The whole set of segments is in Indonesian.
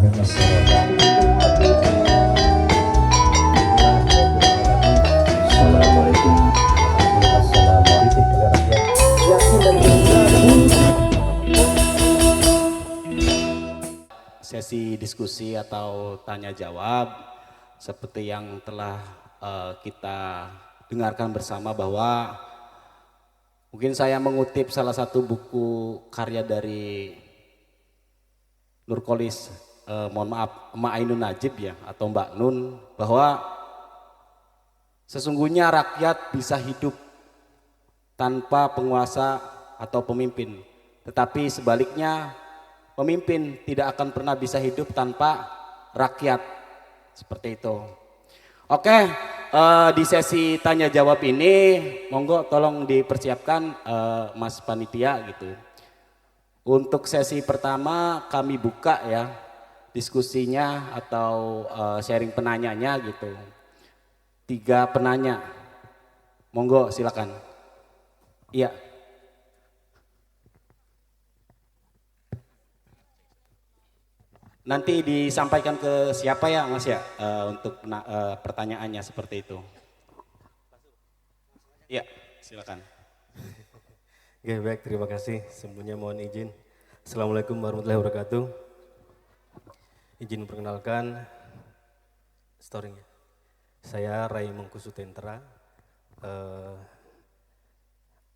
Sesi diskusi atau tanya jawab seperti yang telah kita dengarkan bersama, bahwa mungkin saya mengutip salah satu buku karya dari Nurkolis, mohon maaf, Mbak Ainun Najib ya, atau Mbak Nun, bahwa sesungguhnya rakyat bisa hidup tanpa penguasa atau pemimpin, tetapi sebaliknya pemimpin tidak akan pernah bisa hidup tanpa rakyat, seperti itu. Oke, di sesi tanya jawab ini monggo tolong dipersiapkan Mas Panitia gitu. Untuk sesi pertama kami buka ya diskusinya atau sharing penanyanya gitu. 3 penanya, monggo silakan. Iya. Nanti disampaikan ke siapa ya Mas ya untuk pertanyaannya seperti itu. Iya, silakan. Oke, baik, terima kasih. Sebelumnya mohon izin. Assalamualaikum warahmatullahi wabarakatuh. Izin perkenalkan story-nya. Saya Rai Mengkusutentra.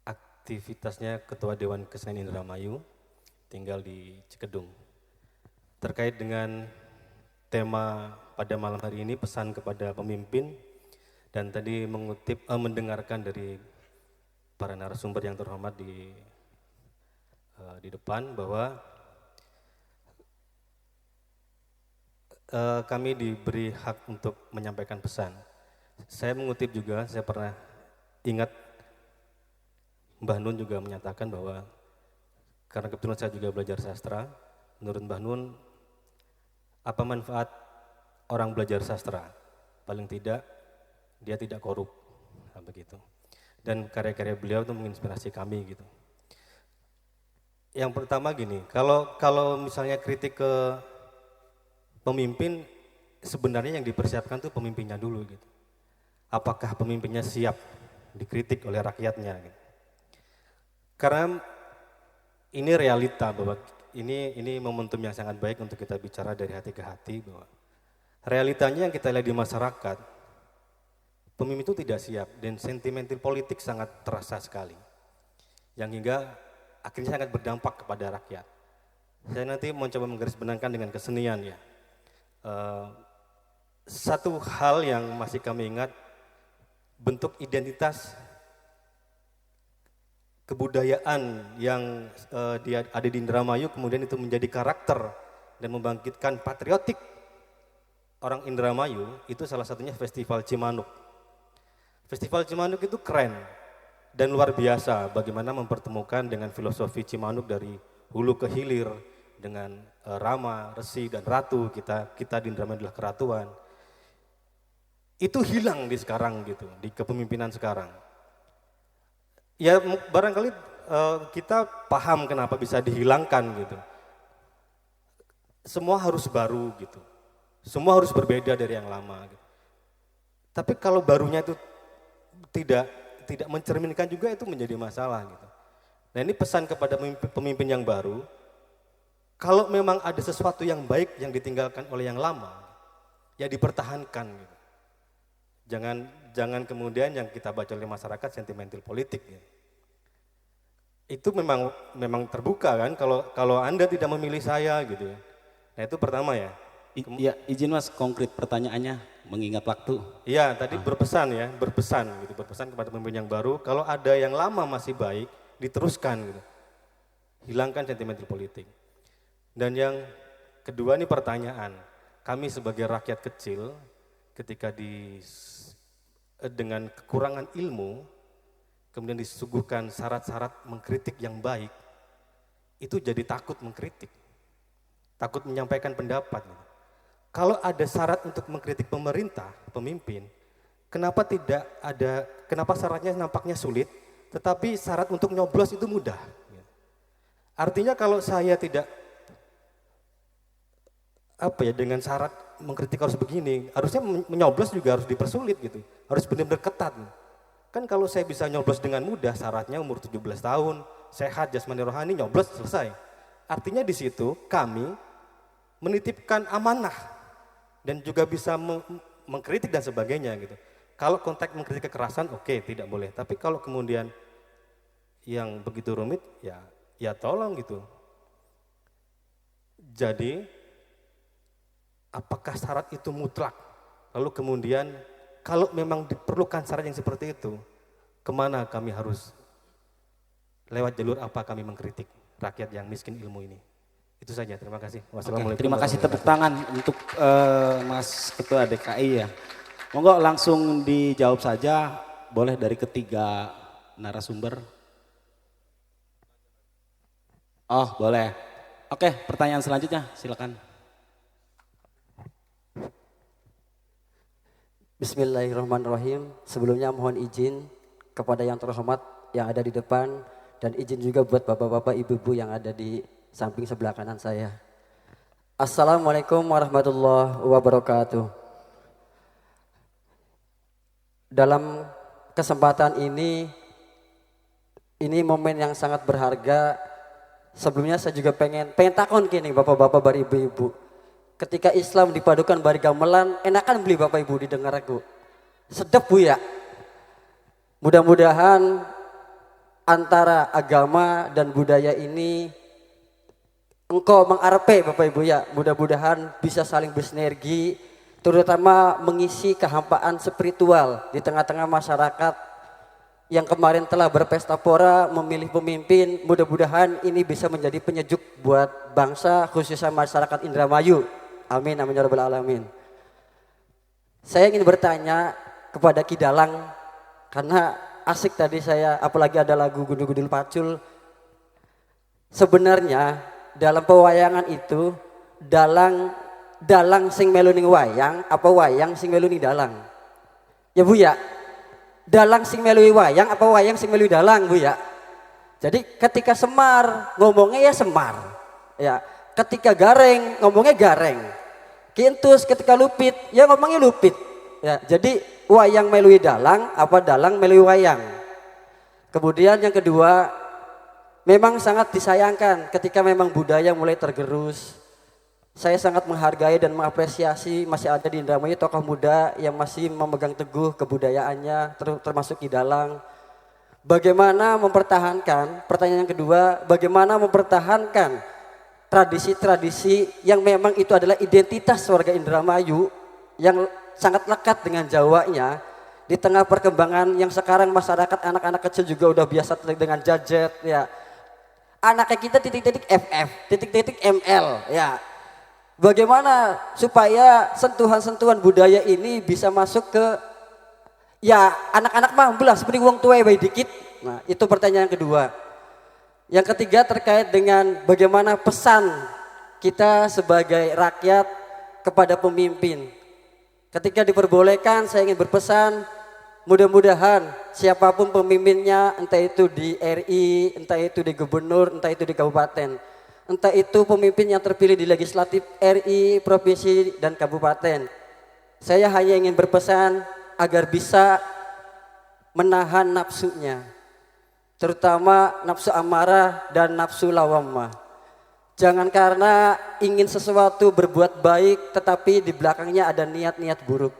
Aktivitasnya Ketua Dewan Kesenian Indramayu, tinggal di Cikedung. Terkait dengan tema pada malam hari ini, pesan kepada pemimpin, dan tadi mendengarkan dari para narasumber yang terhormat di depan, bahwa kami diberi hak untuk menyampaikan pesan. Saya mengutip juga, saya pernah ingat Mbah Nun juga menyatakan bahwa karena kebetulan saya juga belajar sastra, menurut Mbah Nun, apa manfaat orang belajar sastra? Paling tidak dia tidak korup, begitu. Dan karya-karya beliau itu menginspirasi kami gitu. Yang pertama gini, kalau misalnya kritik ke pemimpin, sebenarnya yang dipersiapkan tuh pemimpinnya dulu gitu. Apakah pemimpinnya siap dikritik oleh rakyatnya gitu. Karena ini realita bahwa ini momentum yang sangat baik untuk kita bicara dari hati ke hati, bahwa realitanya yang kita lihat di masyarakat, pemimpin itu tidak siap dan sentimental politik sangat terasa sekali, yang hingga akhirnya sangat berdampak kepada rakyat. Saya nanti mau coba menggarisbenarkan dengan kesenian ya. Satu hal yang masih kami ingat, bentuk identitas kebudayaan yang ada di Indramayu, kemudian itu menjadi karakter dan membangkitkan patriotik orang Indramayu, itu salah satunya Festival Cimanuk. Festival Cimanuk itu keren dan luar biasa bagaimana mempertemukan dengan filosofi Cimanuk dari hulu ke hilir, dengan Rama, Resi, dan Ratu, kita di Indramayu adalah keratuan. Itu hilang di sekarang gitu, di kepemimpinan sekarang. Ya barangkali kita paham kenapa bisa dihilangkan gitu. Semua harus baru gitu. Semua harus berbeda dari yang lama gitu. Tapi kalau barunya itu tidak mencerminkan juga, itu menjadi masalah gitu. Nah, ini pesan kepada pemimpin yang baru, kalau memang ada sesuatu yang baik yang ditinggalkan oleh yang lama, ya dipertahankan gitu. Jangan kemudian yang kita baca oleh masyarakat sentimental politik ya. Itu memang terbuka kan, kalau Anda tidak memilih saya gitu ya. Nah, itu pertama ya. Iya, izin Mas, konkret pertanyaannya mengingat waktu. Iya, tadi berpesan kepada pemimpin yang baru, kalau ada yang lama masih baik, diteruskan gitu. Hilangkan sentimental politik. Dan yang kedua ini pertanyaan, kami sebagai rakyat kecil ketika dengan kekurangan ilmu, kemudian disuguhkan syarat-syarat mengkritik yang baik, itu jadi takut mengkritik, takut menyampaikan pendapat. Kalau ada syarat untuk mengkritik pemerintah, pemimpin, kenapa syaratnya nampaknya sulit, tetapi syarat untuk nyoblos itu mudah. Artinya kalau saya tidak dengan syarat mengkritik harus begini, harusnya menyoblos juga harus dipersulit gitu, harus benar-benar ketat. Kan kalau saya bisa nyoblos dengan mudah, syaratnya umur 17 tahun, sehat jasmani rohani, nyoblos selesai. Artinya di situ kami menitipkan amanah dan juga bisa mengkritik dan sebagainya gitu. Kalau konteks mengkritik kekerasan, oke, tidak boleh. Tapi kalau kemudian yang begitu rumit, ya tolong gitu. Jadi, apakah syarat itu mutlak? Lalu kemudian, kalau memang diperlukan syarat yang seperti itu, kemana kami harus lewat jalur apa kami mengkritik rakyat yang miskin ilmu ini? Itu saja, terima kasih. Wassalamualaikum. Terima kasih, tepuk tangan untuk Mas Ketua DKI ya. Monggo langsung dijawab saja, boleh dari ketiga narasumber. Oh boleh. Oke, pertanyaan selanjutnya silakan. Bismillahirrahmanirrahim. Sebelumnya mohon izin kepada yang terhormat yang ada di depan dan izin juga buat bapak-bapak, ibu-ibu yang ada di samping sebelah kanan saya. Assalamualaikum warahmatullahi wabarakatuh. Dalam kesempatan ini momen yang sangat berharga. Sebelumnya saya juga pengen takon gini bapak-bapak bari ibu-ibu. Ketika Islam dipadukan bari gamelan, enakan beli bapak ibu didengar aku. Sedap bu ya. Mudah-mudahan antara agama dan budaya ini engkau mengarepe Bapak Ibu ya, mudah-mudahan bisa saling bersinergi, terutama mengisi kehampaan spiritual di tengah-tengah masyarakat yang kemarin telah berpesta pora memilih pemimpin. Mudah-mudahan ini bisa menjadi penyejuk buat bangsa, khususnya masyarakat Indramayu. Amin, amin ya rabbal alamin. Saya ingin bertanya kepada Ki Dalang, karena asik tadi saya, apalagi ada lagu Gundul-Gundul Pacul. Sebenarnya dalam pewayangan itu dalang sing melu ning wayang apa wayang sing melu ning dalang? Ya Bu ya. Dalang sing melu wayang apa wayang sing melu dalang Bu ya. Jadi ketika Semar ngomongnya ya Semar. Ya, ketika Gareng ngomongnya Gareng. Kintus ketika Lupit ya ngomongnya Lupit. Ya, jadi wayang melu dalang apa dalang melu wayang. Kemudian yang kedua, memang sangat disayangkan ketika memang budaya mulai tergerus. Saya sangat menghargai dan mengapresiasi masih ada di Indramayu tokoh muda yang masih memegang teguh kebudayaannya, termasuk Ki Dalang. Bagaimana mempertahankan, pertanyaan yang kedua, bagaimana mempertahankan tradisi-tradisi yang memang itu adalah identitas warga Indramayu yang sangat lekat dengan Jawanya di tengah perkembangan yang sekarang masyarakat anak-anak kecil juga udah biasa dengan gadget ya. Anaknya kita titik-titik FF, titik-titik ML ya. Bagaimana supaya sentuhan-sentuhan budaya ini bisa masuk ke ya anak-anak mampu lah seperti wong tua bayi dikit. Nah itu pertanyaan yang kedua. Yang ketiga terkait dengan bagaimana pesan kita sebagai rakyat kepada pemimpin. Ketika diperbolehkan saya ingin berpesan, mudah-mudahan siapapun pemimpinnya, entah itu di RI, entah itu di gubernur, entah itu di kabupaten, entah itu pemimpin yang terpilih di legislatif RI, provinsi, dan kabupaten. Saya hanya ingin berpesan agar bisa menahan nafsunya, terutama nafsu amarah dan nafsu lawamah. Jangan karena ingin sesuatu berbuat baik tetapi di belakangnya ada niat-niat buruk.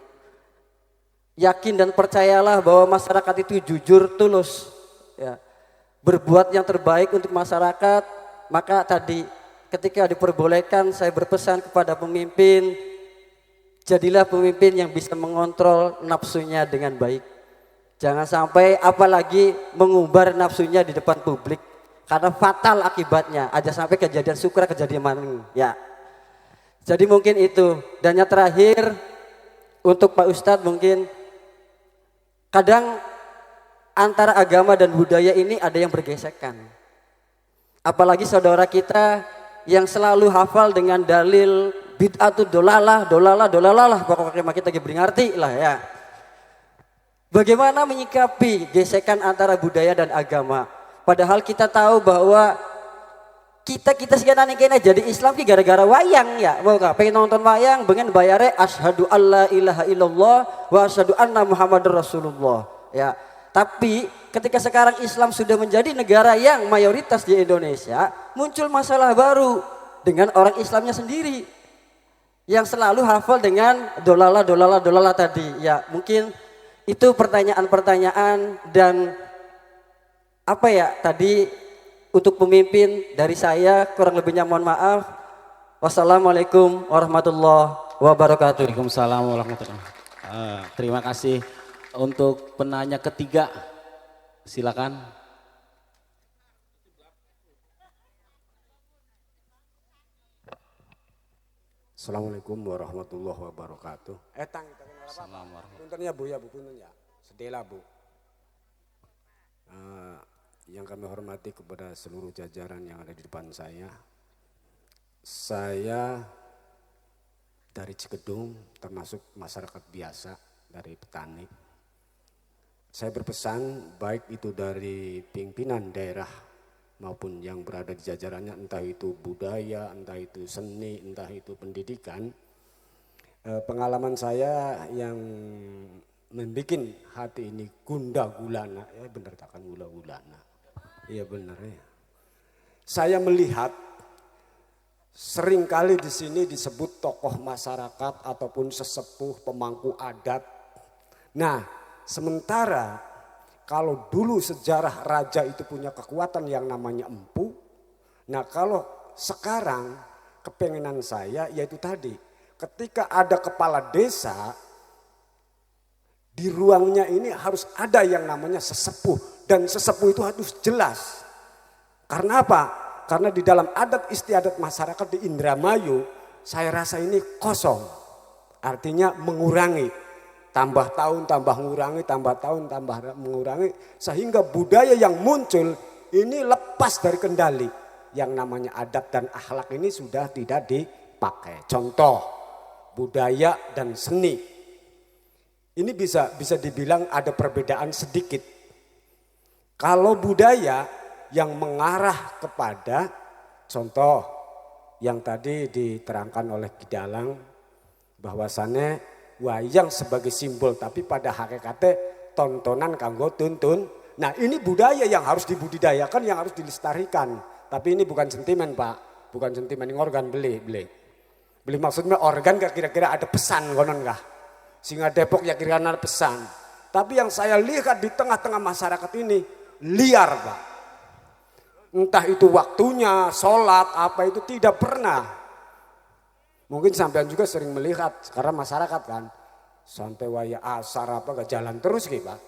Yakin dan percayalah bahwa masyarakat itu jujur, tulus ya. Berbuat yang terbaik untuk masyarakat. Maka tadi ketika diperbolehkan saya berpesan kepada pemimpin, jadilah pemimpin yang bisa mengontrol nafsunya dengan baik. Jangan sampai apalagi mengumbar nafsunya di depan publik. Karena fatal akibatnya, aja sampai kejadian syukur kejadian maning ya. Jadi mungkin itu. Dan yang terakhir untuk Pak Ustadz, mungkin kadang antara agama dan budaya ini ada yang bergesekan. Apalagi saudara kita yang selalu hafal dengan dalil bid'atu dolalah pokoknya kita beri ngerti lah ya. Bagaimana menyikapi gesekan antara budaya dan agama? Padahal kita tahu bahwa kita sekian kene jadi Islam ki gara-gara wayang ya. Wah, pengen nonton wayang, pengen bayare asyhadu alla ilaha illallah wa asyhadu anna muhammadar rasulullah. Ya. Tapi ketika sekarang Islam sudah menjadi negara yang mayoritas di Indonesia, muncul masalah baru dengan orang Islamnya sendiri yang selalu hafal dengan dolala tadi. Ya, mungkin itu pertanyaan-pertanyaan dan apa ya tadi untuk pemimpin dari saya, kurang lebihnya mohon maaf. Wassalamualaikum warahmatullahi wabarakatuh. Waalaikumsalam warahmatullahi wabarakatuh. Terima kasih. Untuk penanya ketiga, silakan. Assalamualaikum warahmatullahi wabarakatuh. Punten ya Bu, punten ya. Sedela Bu. Yang kami hormati kepada seluruh jajaran yang ada di depan saya. Saya dari Cikedung, termasuk masyarakat biasa, dari petani. Saya berpesan baik itu dari pimpinan daerah maupun yang berada di jajarannya, entah itu budaya, entah itu seni, entah itu pendidikan. Pengalaman saya yang membuat hati ini gunda gulana, ya benar takkan gula gulana. Iya benar ya. Saya melihat seringkali di sini disebut tokoh masyarakat ataupun sesepuh pemangku adat. Nah, sementara kalau dulu sejarah raja itu punya kekuatan yang namanya empu. Nah, kalau sekarang kepengenan saya yaitu tadi, ketika ada kepala desa, di ruangnya ini harus ada yang namanya sesepuh. Dan sesepuh itu harus jelas. Karena apa? Karena di dalam adat istiadat masyarakat di Indramayu, saya rasa ini kosong. Artinya mengurangi. Tambah tahun, tambah mengurangi, tambah tahun, tambah mengurangi. Sehingga budaya yang muncul ini lepas dari kendali. Yang namanya adat dan akhlak ini sudah tidak dipakai. Contoh, budaya dan seni. Ini bisa dibilang ada perbedaan sedikit. Kalau budaya yang mengarah kepada contoh yang tadi diterangkan oleh Ki Dalang bahwasannya wayang sebagai simbol tapi pada hakikatnya tontonan kanggo tuntun. Nah, ini budaya yang harus dibudidayakan, yang harus dilestarikan. Tapi ini bukan sentimen Pak, bukan sentimen yang organ beli maksudnya organ kira-kira ada pesan konon kah? Singa Depok ya kira-kira ada pesan. Tapi yang saya lihat di tengah-tengah masyarakat ini liar Pak. Entah itu waktunya, sholat, apa itu tidak pernah. Mungkin sampean juga sering melihat karena masyarakat kan. Sampai waya asar apa gak jalan terus gitu Pak.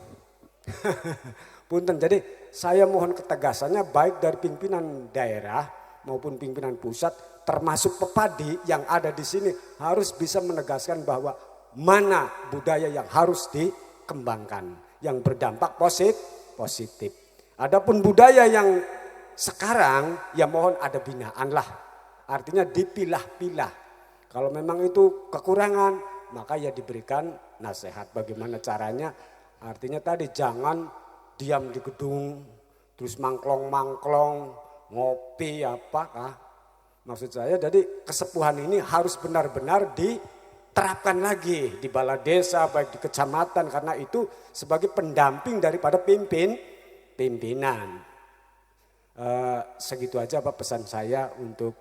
Punten, jadi saya mohon ketegasannya baik dari pimpinan daerah maupun pimpinan pusat termasuk Pepadi yang ada di sini harus bisa menegaskan bahwa mana budaya yang harus dikembangkan. Yang berdampak positif. Adapun budaya yang sekarang ya mohon ada binaan lah. Artinya dipilah-pilah. Kalau memang itu kekurangan maka ya diberikan nasihat bagaimana caranya. Artinya tadi jangan diam di gedung terus mangklong-mangklong ngopi apakah. Maksud saya jadi kesepuhan ini harus benar-benar diterapkan lagi di balai desa baik di kecamatan karena itu sebagai pendamping daripada pimpinan. Segitu aja Pak pesan saya untuk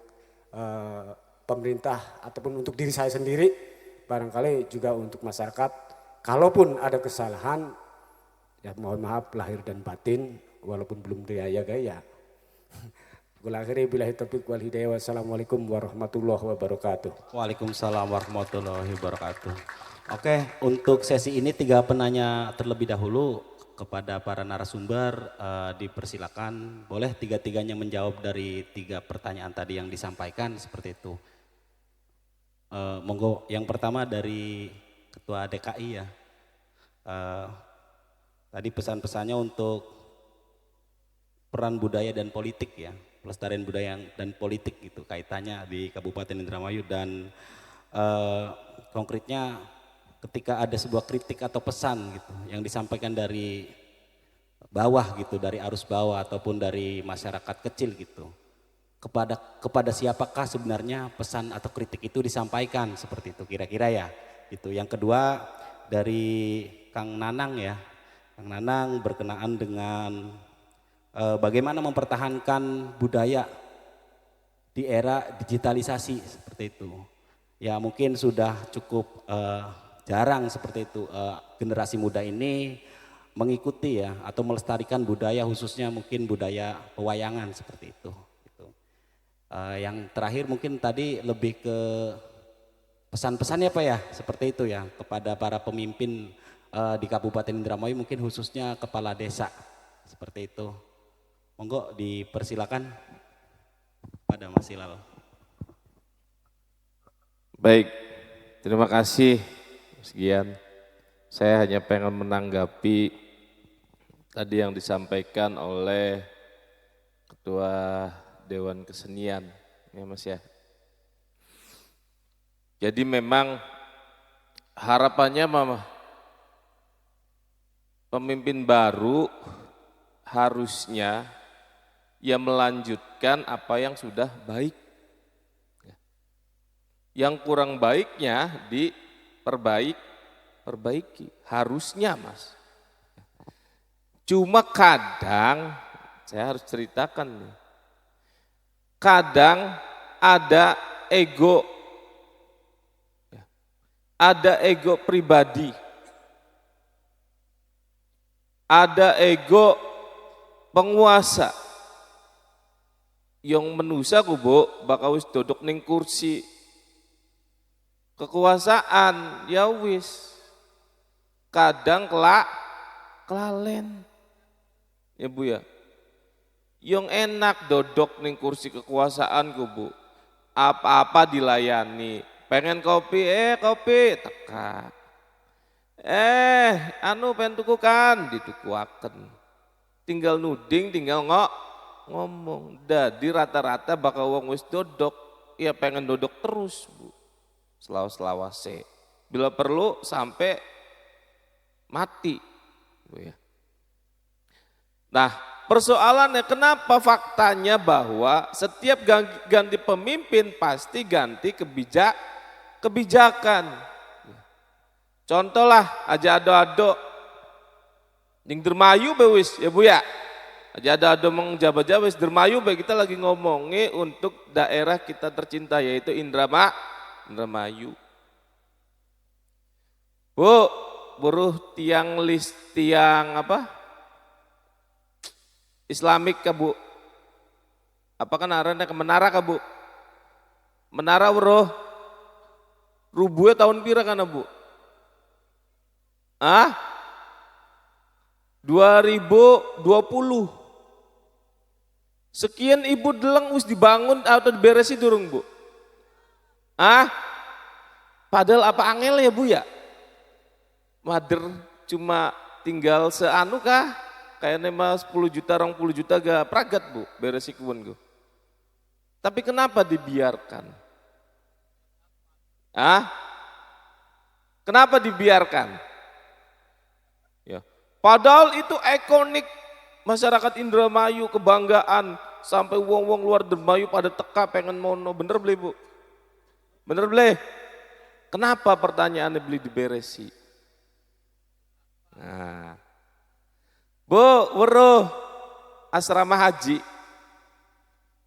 pemerintah ataupun untuk diri saya sendiri, barangkali juga untuk masyarakat. Kalaupun ada kesalahan, ya mohon maaf lahir dan batin, walaupun belum gaya. Akhiri billahi taufiq wal hidayah. Wassalamualaikum warahmatullahi wabarakatuh. Waalaikumsalam warahmatullahi wabarakatuh. Oke, untuk sesi ini 3 penanya terlebih dahulu. Kepada para narasumber dipersilakan boleh 3-tiganya menjawab dari 3 pertanyaan tadi yang disampaikan seperti itu. Monggo yang pertama dari Ketua DKI ya. Tadi pesan-pesannya untuk peran budaya dan politik ya, pelestarian budaya dan politik gitu kaitannya di Kabupaten Indramayu dan konkretnya ketika ada sebuah kritik atau pesan gitu yang disampaikan dari bawah gitu, dari arus bawah ataupun dari masyarakat kecil gitu. kepada siapakah sebenarnya pesan atau kritik itu disampaikan, seperti itu kira-kira ya. Itu yang kedua dari Kang Nanang ya. Kang Nanang berkenaan dengan bagaimana mempertahankan budaya di era digitalisasi seperti itu. Ya mungkin sudah cukup jarang seperti itu generasi muda ini mengikuti ya atau melestarikan budaya, khususnya mungkin budaya pewayangan seperti itu. Gitu. Yang terakhir mungkin tadi lebih ke pesan-pesannya Pak ya, seperti itu ya kepada para pemimpin di Kabupaten Indramayu, mungkin khususnya kepala desa seperti itu. Monggo dipersilakan pada Mas Hilal. Baik, terima kasih Mas Gian. Saya hanya pengen menanggapi tadi yang disampaikan oleh Ketua Dewan Kesenian, ya Mas ya. Jadi memang harapannya pemimpin baru harusnya ya melanjutkan apa yang sudah baik. Yang kurang baiknya diperbaiki, harusnya Mas. Cuma kadang, saya harus ceritakan nih, kadang ada ego pribadi, ada ego penguasa yang menusa kubu bakal wis duduk ning kursi kekuasaan ya wis kadang kelalen ya Bu ya, yang enak duduk ning kursi kekuasaan kubu apa-apa dilayani. Pengen kopi, kopi teka. Pengen tuku kan, ditukuaken. Tinggal nuding, tinggal ngomong. Jadi rata-rata bakal wong wis dodok, ya pengen dodok terus Bu. Selawas-selawase. Bila perlu sampai mati Bu ya. Nah, persoalannya kenapa faktanya bahwa setiap ganti pemimpin pasti ganti kebijakan. Contoh lah aja ado-ado ning Dermayu be wis ya Bu ya. Aja ado mengjaba-jaba wis Dermayu be, kita lagi ngomongi untuk daerah kita tercinta yaitu Indramayu. Bu, buruh tiang apa? Islamik ka Bu. Apa kan arahnya ke menara ka Bu? Menara weruh rubuhnya tahun pira kana Bu? 2020. Sekian ibu deleng wis dibangun atau diberesi durung Bu? Padahal apa angel ya Bu ya? Mader cuma tinggal seanu kah? Kayaknya mas 10 juta, 20 juta gak pragat Bu, beresi kebun gue. Tapi kenapa dibiarkan? Kenapa dibiarkan? Ya. Padahal itu ikonik masyarakat Indramayu, kebanggaan sampai wong-wong luar Indramayu pada teka pengen mono. Bener beli Bu? Bener beli? Kenapa pertanyaannya beli diberesi? Nah, Bu, weruh asrama haji.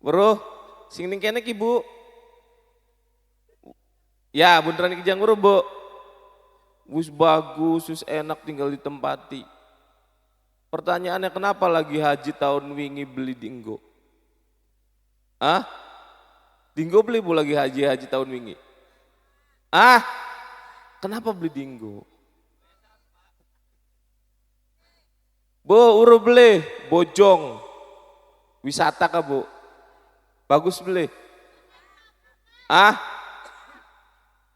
Weruh sing ning kene ki Bu. Ya, beneran iki jang weruh Bu. Wis bagus, wis enak tinggal ditempati. Pertanyaannya kenapa lagi haji tahun wingi beli dinggo? Dinggo beli Bu lagi haji tahun wingi? Kenapa beli dinggo? Bu, uru beli bojong. Wisata kah Bu? Bagus beli?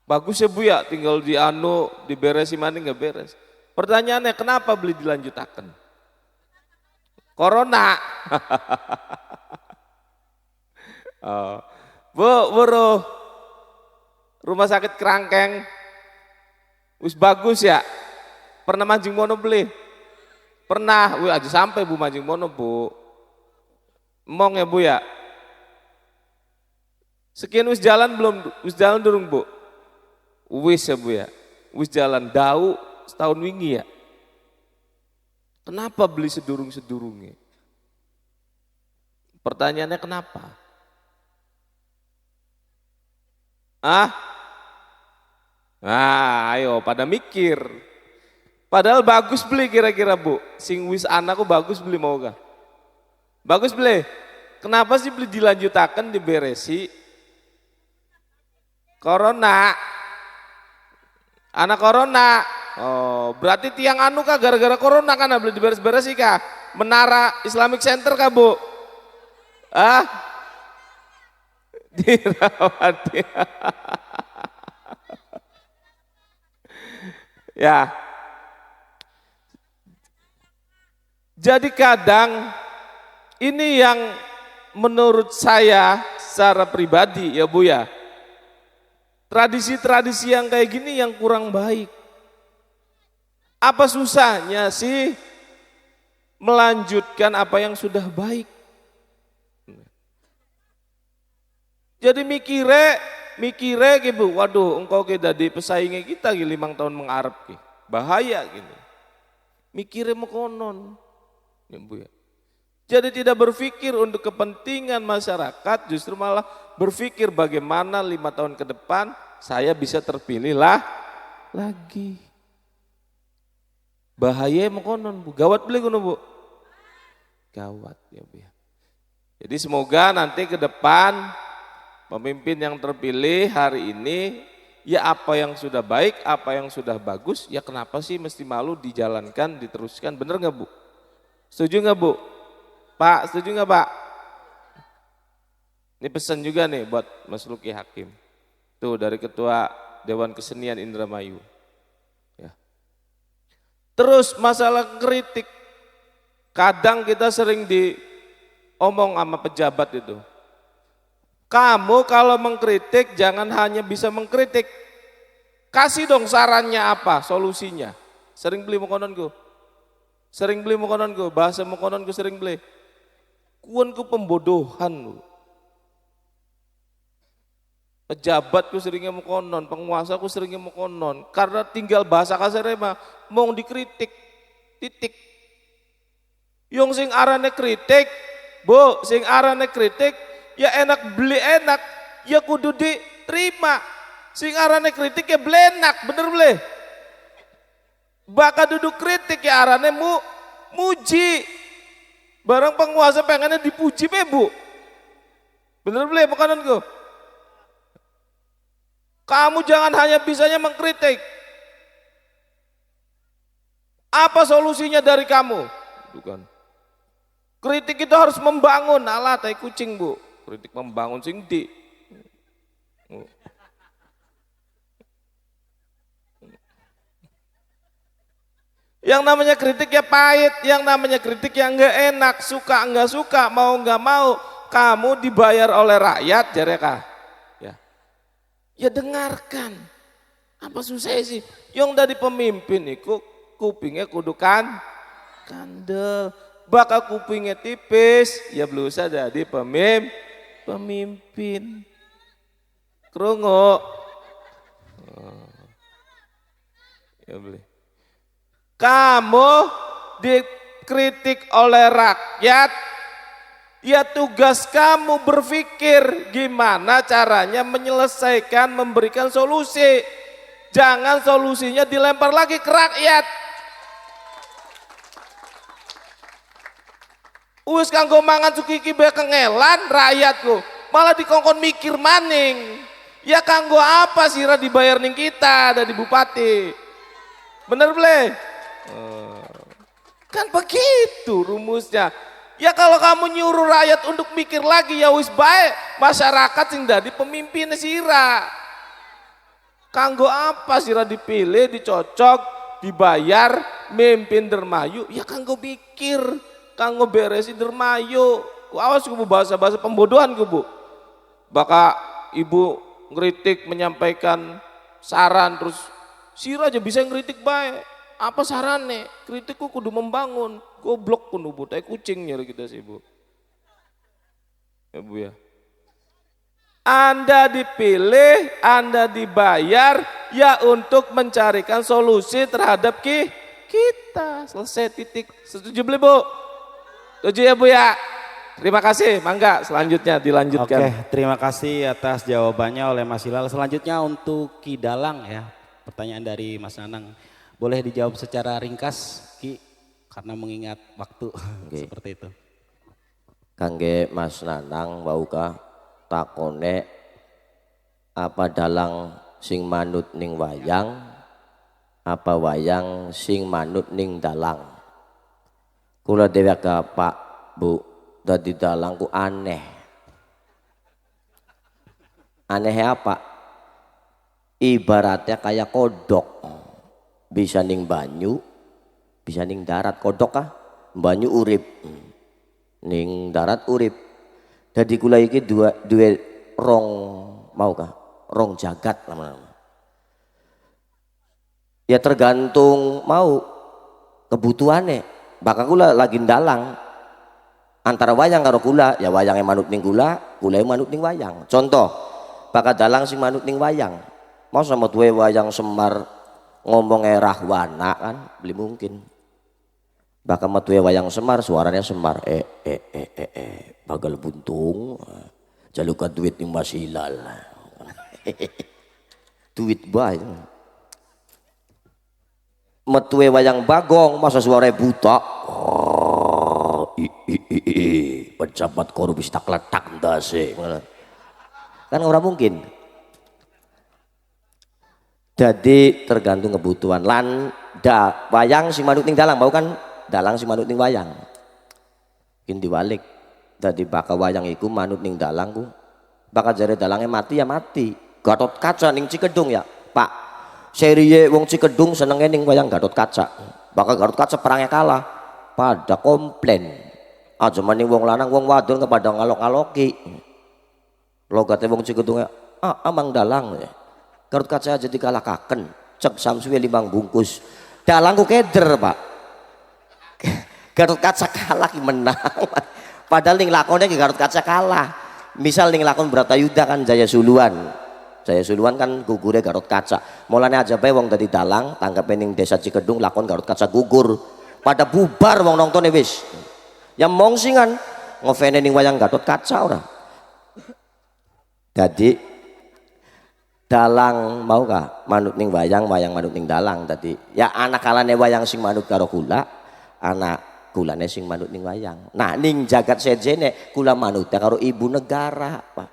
Bagus ya Bu ya, tinggal diberesi mana nggak beres. Pertanyaannya kenapa beli dilanjutakan? Corona. Bu, buru rumah sakit Kerangkeng, wis bagus ya. Pernah mancing mono beli? Pernah, aja sampai Bu mancing mono Bu. Emong ya Bu ya. Sekian wis jalan belum? Wis jalan durung Bu? Wis ya Bu ya. Wis jalan dau setahun wingi ya. Kenapa beli sedurung-sedurungnya? Pertanyaannya kenapa? Ayo pada mikir. Padahal bagus beli kira-kira Bu. Sing wis anakku bagus beli mau gak? Bagus beli. Kenapa sih beli dilanjutakan diberesi? Corona. Anak corona. Oh, berarti tiang anu kah gara-gara corona kan beli diberes-beresi kah? Menara Islamic Center kah Bu? Dirawat. Ya. Jadi kadang ini yang menurut saya secara pribadi ya Bu ya. Tradisi-tradisi yang kayak gini yang kurang baik. Apa susahnya sih melanjutkan apa yang sudah baik? Jadi mikire gitu, waduh engkau ke dadi pesaingnya kita 5 tahun mengarep ki. Bahaya gitu. Mikire mekonon. Ya Bu ya. Jadi tidak berpikir untuk kepentingan masyarakat, justru malah berpikir bagaimana 5 tahun ke depan saya bisa terpilih lagi. Bahaya mekonon Bu, gawat beli kuno Bu. Gawat ya Bu ya. Jadi semoga nanti ke depan pemimpin yang terpilih hari ini, ya apa yang sudah baik, apa yang sudah bagus, ya kenapa sih mesti malu dijalankan, diteruskan, bener nggak Bu? Setuju nggak Bu? Pak, setuju nggak Pak? Ini pesan juga nih buat Mas Luki Hakim. Tuh dari Ketua Dewan Kesenian Indramayu. Ya. Terus masalah kritik, kadang kita sering diomong sama pejabat itu. Kamu kalau mengkritik jangan hanya bisa mengkritik. Kasih dong sarannya apa, solusinya. Sering beli mokononku. Sering beli mokononku, bahasa mokononku sering beli. Kuanku pembodohan lu. Pejabatku seringnya mokonon, penguasaku seringnya mokonon. Karena tinggal bahasa kasarnya mah mau dikritik. Titik. Yang sing arane kritik, Bu, sing arane kritik ya enak beli enak, ya kudu diterima. Sing arane kritik ya belenak, bener beli. Bakal duduk kritik ya arane muji. Barang penguasa pengennya dipuji be Bu. Bener beli makananku. Kamu jangan hanya bisanya mengkritik. Apa solusinya dari kamu? Bukan. Kritik itu harus membangun, alah tai kucing Bu. Kritik membangun sing di. Yang namanya kritik ya pahit, yang namanya kritik ya enggak enak, suka enggak suka, mau enggak mau, kamu dibayar oleh rakyat, jareka. Ya. Ya dengarkan. Apa susah sih? Yang dari pemimpin itu kupingnya kudu kandel. Bakal kupingnya tipis, ya belum usah jadi pemimpin. Krungu. Ya boleh. Kamu dikritik oleh rakyat, ya tugas kamu berpikir gimana caranya menyelesaikan, memberikan solusi. Jangan solusinya dilempar lagi ke rakyat. Wis kanggo mangan sukiki bae kengelan rakyatku, malah dikongkon mikir maning. Ya kanggo apa sira dibayar ning kita dari bupati? Bener ble? Kan begitu rumusnya. Ya kalau kamu nyuruh rakyat untuk mikir lagi ya wis baik, masyarakat sing dadi pemimpin sira. Kanggo apa sira dipilih, dicocok, dibayar, mimpin Dermayu? Ya kanggo mikir, kanggo beresi Dermayu. Awas kubu bahasa-bahasa pembodohan kubu. Baka ibu ngeritik menyampaikan saran terus sira aja bisa ngeritik baik. Apa sarannya? Kritikku kudu membangun. Goblok kudu Bu, tai kucing nyari kita sih Bu. Ya Bu ya. Anda dipilih, Anda dibayar ya untuk mencarikan solusi terhadap kita. Selesai, titik. Setuju beli Bu? Setuju ya Bu ya? Terima kasih, mangga selanjutnya dilanjutkan. Oke, terima kasih atas jawabannya oleh Mas Hilal. Selanjutnya untuk Ki Dalang ya, pertanyaan dari Mas Nanang. Boleh dijawab secara ringkas Ki, karena mengingat waktu seperti itu. Kangge Mas Nanang bauka takone apa dalang sing manut ning wayang, apa wayang sing manut ning dalang. Kula dhewe Pak Bu dadi dalang ku aneh. Aneh apa? Ibaratnya kayak kodok. Bisa ning banyu, bisa ning darat. Kodok kah? Banyu urip. Ning darat urip. Jadi kula iki dua rong mau kah? Rong jagat lama-lama. Ya tergantung mau kebutuhannya. Bakal kula lagi dalang antara wayang karo kula, ya wayangnya manut ning kula, kula manut ning wayang. Contoh, bakal dalang sing manut ning wayang. Mau sama tuwe wayang Semar ngomongnya Rahwana kan, beli mungkin. Bakal metuwe wayang Semar, suaranya Semar, bagal buntung, jalukan duit ning Mas Hilal. Duit bae. Metuwe wayang Bagong, masa suaranya buta. Pejabat korupsi tak letak ndase. Kan orang mungkin. Jadi tergantung kebutuhan. Lan wayang sing manut ning dalang, mau kan dalang sing manut ning wayang. Mungkin diwalik. Jadi bakal wayang iku manut ning dalang ku. Bakal jare dalangnya mati ya mati. Gatot Kaca ning Cikedung ya, Pak. Serie wong Cikedung senenge ning wayang Gatot Kaca. Bakal Gatot Kaca perangnya kalah. Pada komplain. Aja maning wong lanang wong wadon kepada ngalok-ngaloki. Logate wong Cikedung amang dalang ya. Gatot Kaca aja dikalahkaken. Cek samsuwe 5 bungkus. Dalangku keder, Pak. Gatot Kaca kalah ki menang. Padahal ning lakone ki Gatot Kaca kalah. Misal ning lakon Bratayuda kan Jaya Suluan. Jaya Suluan kan gugure Gatot Kaca. Mulane aja bae wong dadi dalang tanggape ning desa Cikedung lakon Gatot Kaca gugur. Pada bubar wong nonton wis. Yang mongsingan ngofene ning wayang Gatot Kaca ora. Jadi dalang mau kah manut ning wayang, wayang manut ning dalang tadi. Ya anak kalane wayang sing manut karo kula, anak kulane sing manut ning wayang. Nah ning jagat sejene kula manut karo ibu negara, Pak.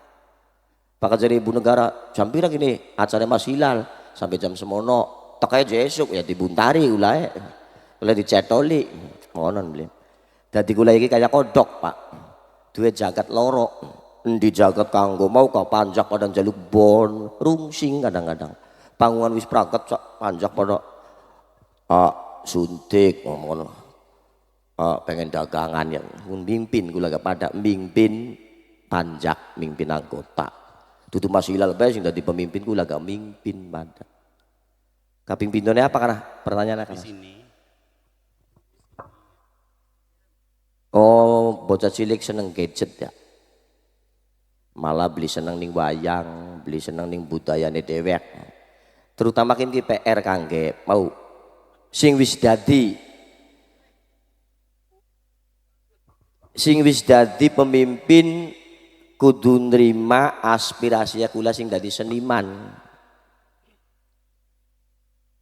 Bakal jadi ibu negara jam pira gini acara Mas Hilal sampai jam semono. Tek ae esuk ya dibuntari ulae. Kula dicetoli ngonon beli. Dadi kula iki kaya kodok, Pak. Duwe jagat loro. Endi jagat kanggo mau ka panjak kadang jaluk bon, rungsing kadang-kadang. Panggungan wis praket panjak pada suntik ngomong pengen dagangan yang mimpin kula gak pada mimpin panjak, mimpin anggota. Dudu Mas Hilal bae sing dadi pemimpin kula gak mimpin pada. Kaping pindone apa kana? Pertanyaan Di sini. Oh, bocah cilik seneng gadget ya. Malah beli seneng ning wayang, beli seneng ning budayane dhewek. Terutama ki PR kangge mau sing wis dadi pemimpin kudu nrima aspirasi kula sing dadi seniman.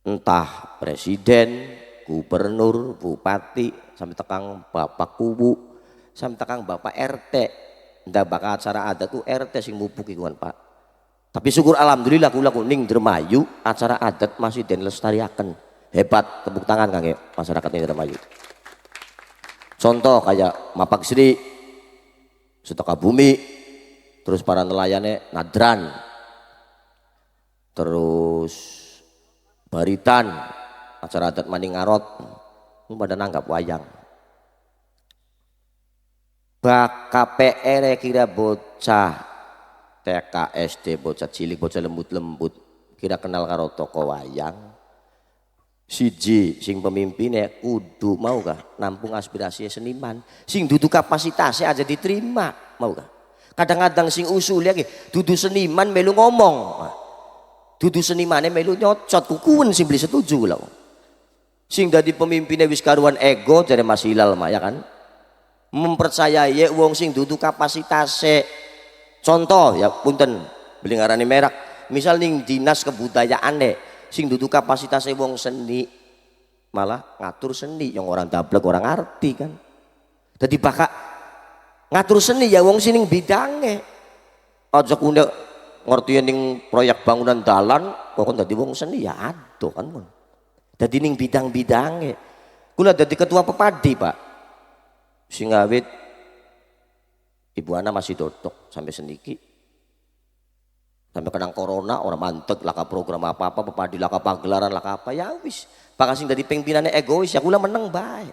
Entah presiden, gubernur, bupati, sampai tekang bapak kubu, sampai tekang bapak RT. Ndak bakal acara adat ku RT sing mupuk iku kan, Pak. Tapi syukur alhamdulillah kula ning Indramayu acara adat masih den lestariaken. Hebat, tepuk tangan kangge masyarakat Indramayu. Contoh kayak Mapak Sri, Setaka Bumi, terus para nelayannya Nadran, terus Baritan, acara adat Maningarot, pada nanggap wayang. Bak KPR kira bocah TK SD, bocah cilik, bocah lembut-lembut, kira kenal karo toko wayang. Siji sing pemimpinnya kudu mau kah nampung aspirasi seniman. Sing dudu kapasitasnya aja diterima, mau kah? Kadang-kadang sing usul ya dudu seniman melu ngomong. Dudu senimane melu nyocot kukuwen sing beli setuju lho. Sing dadi pemimpinnya wis karuan ego jare Mas Hilal mah ya kan. Mempercayai wong sing dudu kapasitase. Contoh ya punten beli ngarani merek. Misal ning dinas kebudayaan sing dudu kapasitase wong seni malah ngatur seni yang orang dablek orang ngerti kan. Jadi bakal ngatur seni ya wong sing bidange. Aja kune ngerti ning proyek bangunan dalan kok dadi wong seni ya adoh kan mon. Dadi ning bidang-bidange. Kula dadi ketua Pepadi, Pak. Sing awit Ibu Ana masih dodok sampai seniki. Sampai kadang corona orang mantep laka program apa-apa Pepadi laka pagelaran laka apa ya wis. Pak sing dadi pimpinannya egois ya kula meneng bae.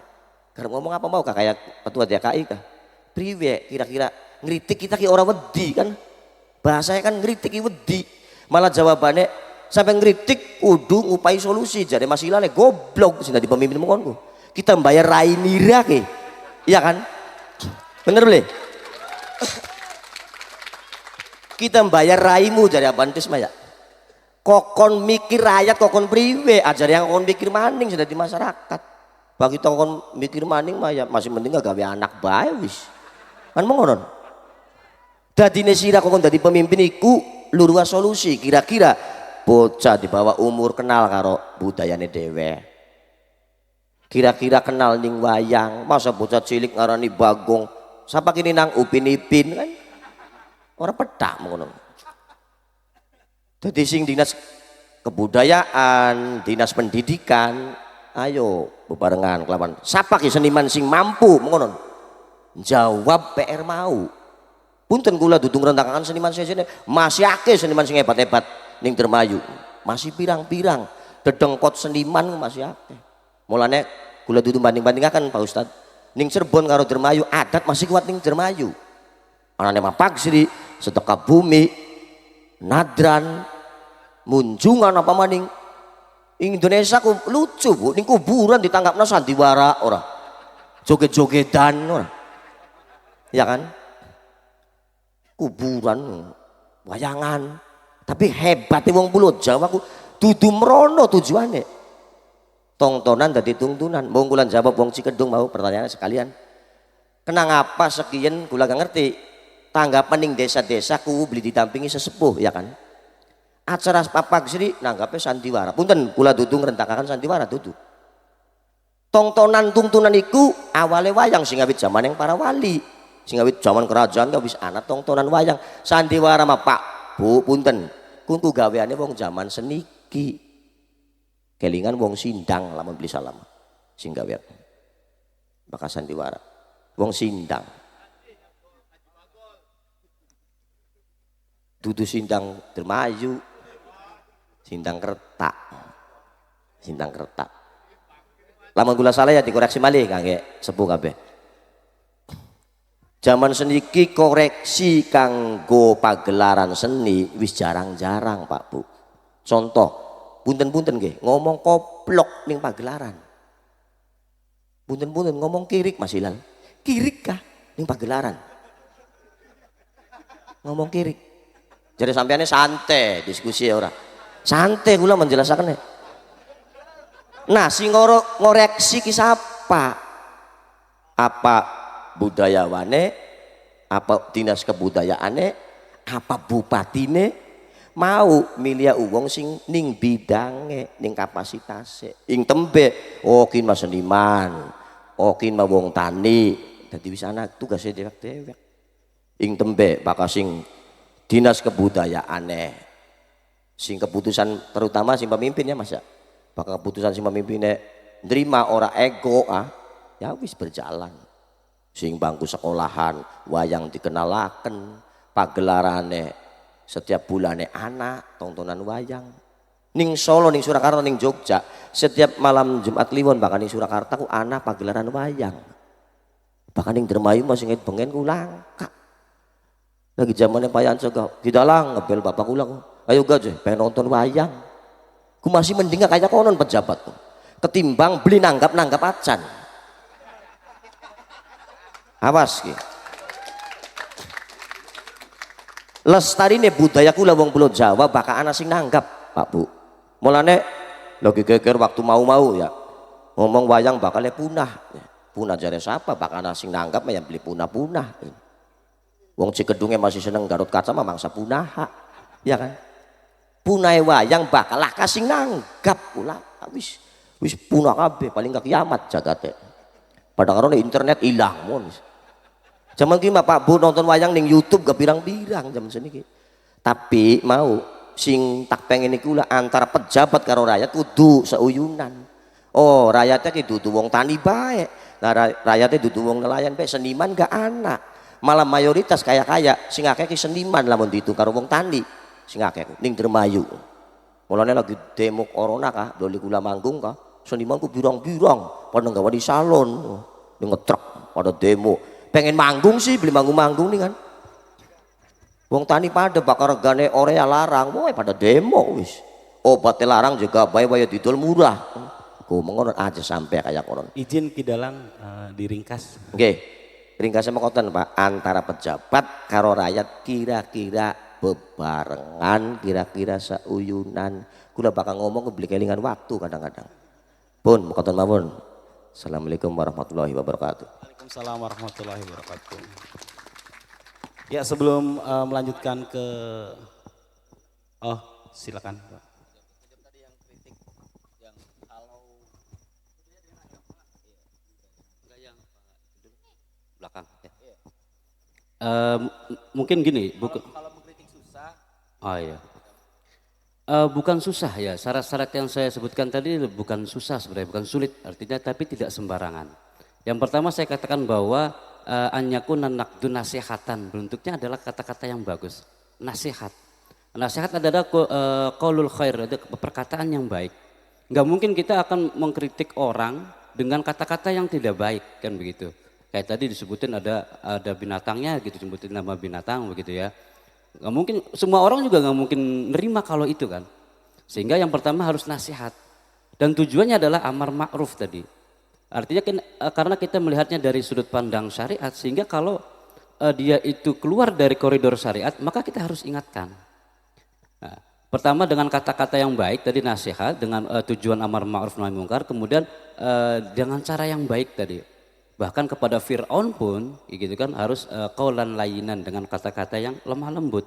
Karena ngomong apa mau kah kayak ketua DKI kah? Priwe kira-kira ngritik kita ki ora wedi kan? Bahasanya kan ngritik wedi. Malah jawabannya sampai ngritik udah ngupai solusi. Jadi Mas Hilal goblok sing dadi pemimpin mongko. Kita membayar rai nira ke. Iya kan? Bener boleh? Kita membayar raimu jadi abantis mah ya. Kokon mikir rakyat kokon priwe ajar yang kokon mikir maning sudah di masyarakat. Bagi kokon mikir maning mah ya masih mending gak gawe anak bae wis. Kan mengonon. Dadi nesira kokon dadi pemimpin iku lurua solusi kira-kira bocah di bawah umur kenal karo budayane dhewe. Kira-kira kenal ning wayang, masa bocah cilik ngarani Bagong. Sapa kini nang Upin Ipin kan? Orang pedak mengono. Jadi sing dinas kebudayaan, dinas pendidikan, ayo bebarengan kelawan. Sapa ki seniman sing mampu mengono. Jawab PR mau. Punten kula dudu ngrentakan seniman sesene masih akeh seniman sing hebat-hebat ning Dermayu. Masih pirang-pirang dedengkot seniman masih akeh. Mulane kula dudu banding-bandingaken Pak Ustad. Ning Cirebon karo Dermayu adat masih kuat ning Dermayu. Anane Mapagsri, Sedekah Bumi, Nadran, Munjungan apa maning. Indonesia ku lucu Bu, ning kuburan ditanggapna sandiwara ora. Joget-jogedan ora. Ya kan? Kuburan, wayangan. Tapi hebatnya wong Pulau Jawa ku dudu merono tujuane. Tongtonan dadi tungtunan. Mau kulan jawab wong Cikedung mau pertanyaannya sekalian. Kenang apa sekian kula gak ngerti. Tanggapan ning desa-desa ku beli didampingi sesepuh ya kan. Acara Papagsri nanggapnya sandiwara. Punten kula dudu ngrentakaken sandiwara dudu. Tongtonan tungtunan iku awale wayang sing awit zaman yang para wali. Sing awit zaman kerajaan gak wis ana tongtonan wayang. Sandiwara mah Pak Bu punten. Kunku gaweane wong zaman seniki. Kelingan wong sindang lamun beli salam. Sing gawe. Bakal sandiwara. Wong sindang. Dudu sindang Dermayu. Sindang Kertak. Sindang Kertak. Lamun kula salah ya dikoreksi malih kangge sepuh kabeh. Zaman seniki koreksi kanggo pagelaran seni wis jarang-jarang Pak Bu. Contoh, punten-punten nggih, ngomong koplok ning pagelaran. Punten-punten ngomong kirik Mas Hilal. Kirik kah ning pagelaran? Ngomong kirik. Jadi sampeane santai diskusi ora. Santai kula menjelasakane. Nah, sing ngoreksi ki sapa? Apa budayawane, apa dinas kebudayaane, apa bupatine mau milih uang sing ning bidange, ning kapasitase. Ing tembe, oh kin mas seniman, oh kin mah wong tani, dadi wis ana tugase dewek-dewek. Ing tembe bakal sing dinas kebudayaane, sing keputusan terutama sing pemimpinnya Mas ya. Bakal keputusan sing pemimpinnya nerima ora ego ya wis berjalan. Sing bangku sekolahan wayang dikenalaken pagelarane setiap bulane anak tontonan wayang ning Solo ning Surakarta ning Jogja setiap malam Jumat Kliwon bahkan ning Surakarta ku anak pagelaran wayang bahkan ning Dermayu masih inget bengen ku langka lagi zamannya Pak Yanco didalang ngebel bapak kula ayo gaje pengen nonton wayang ku masih mending kayak konon pejabat ketimbang beli nanggap acan. Awas ki. Lestarine budaya kula wong Pulau Jawa bakal ana sing nanggap, Pak Bu. Mulane lagi geger waktu mau-mau ya. Ngomong wayang bakalnya punah. Punah jare siapa? Bakal ana sing nanggap yang beli punah-punah. Wong Cikedunge masih seneng Garut Kaca mah mangsa punah. Ya kan? Punah wayang bakal lah kasing nanggap pula. Wis punah kabeh paling gak kiamat jagate. Padahal karena internet ilang mon. Zaman ki Pak Bu nonton wayang ning YouTube gak pirang-pirang zaman seniki. Tapi mau sing tak pengen iku lah antara pejabat karo rakyat kudu seuyunan. Oh, rakyatnya ki dudu wong tani bae. Nah, rakyatnya dudu wong nelayan bae, seniman gak anak. Malah mayoritas kaya-kaya sing akeh ki seniman lamun diitung karo wong tani. Sing akeh ning Dermayu. Mulane lagi demo corona kah, doli kula manggung kah, seniman ku birang-birang pada gawe di salon. Ning ngetrek pada demo. Pengen manggung sih, beli manggung-manggung nih kan. Wong tani pada bakar regane Orea larang, woy pada demo wis. Obatnya larang juga bae-bae didol murah. Ngono aja sampai kayak koron. Izin Ki Dalang diringkas. Oke, ringkasnya makoten Pak, antara pejabat karo rakyat kira-kira bebarengan, kira-kira seuyunan. Kula bakal ngomong beli kelingan waktu kadang-kadang. Pun makoten mawon. Assalamualaikum warahmatullahi wabarakatuh. Waalaikumsalam warahmatullahi wabarakatuh. Ya sebelum melanjutkan ke, oh silakan Pak. Belakang. Mungkin gini, kalau mengkritik susah. Oh iya. Bukan susah ya, syarat-syarat yang saya sebutkan tadi bukan susah sebenarnya, bukan sulit artinya, tapi tidak sembarangan. Yang pertama saya katakan bahwa anyakuna naqdu nasihatan, bentuknya adalah kata-kata yang bagus, nasihat. Nasihat adalah qaulul khair, ada perkataan yang baik. Enggak mungkin kita akan mengkritik orang dengan kata-kata yang tidak baik, kan begitu. Kayak tadi disebutin ada binatangnya gitu, sebutin nama binatang begitu ya. Gak mungkin, semua orang juga gak mungkin nerima kalau itu kan. Sehingga yang pertama harus nasihat. Dan tujuannya adalah amar ma'ruf tadi. Artinya karena kita melihatnya dari sudut pandang syariat, sehingga kalau dia itu keluar dari koridor syariat, maka kita harus ingatkan. Nah, pertama dengan kata-kata yang baik tadi nasihat, dengan tujuan amar ma'ruf nahi mungkar, kemudian dengan cara yang baik tadi. Bahkan kepada Fir'aun pun gitu kan harus qaulan layinan, dengan kata-kata yang lemah lembut.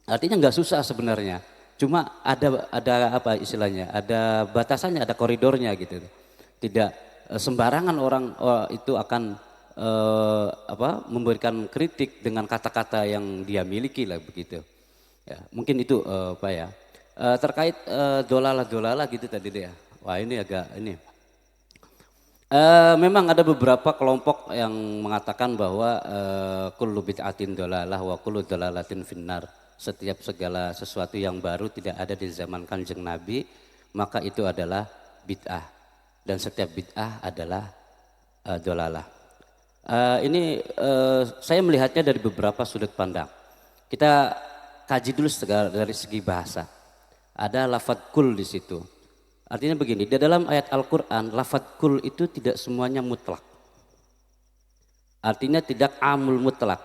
Artinya nggak susah sebenarnya. Cuma ada apa istilahnya? Ada batasannya, ada koridornya gitu. Tidak sembarangan orang itu akan memberikan kritik dengan kata-kata yang dia miliki lah begitu. Ya, mungkin itu Pak ya. Terkait dolalah gitu tadi deh ya. Wah ini agak ini. Memang ada beberapa kelompok yang mengatakan bahwa kullu bid'atin dolalah wa kullu dolalatin finnar. Setiap segala sesuatu yang baru tidak ada di zaman Kanjeng Nabi, maka itu adalah bid'ah. Dan setiap bid'ah adalah dolalah. Ini saya melihatnya dari beberapa sudut pandang. Kita kaji dulu dari segi bahasa. Ada lafadz kul di situ. Artinya begini, di dalam ayat Al-Quran, lafadz kul itu tidak semuanya mutlak. Artinya tidak amul mutlak.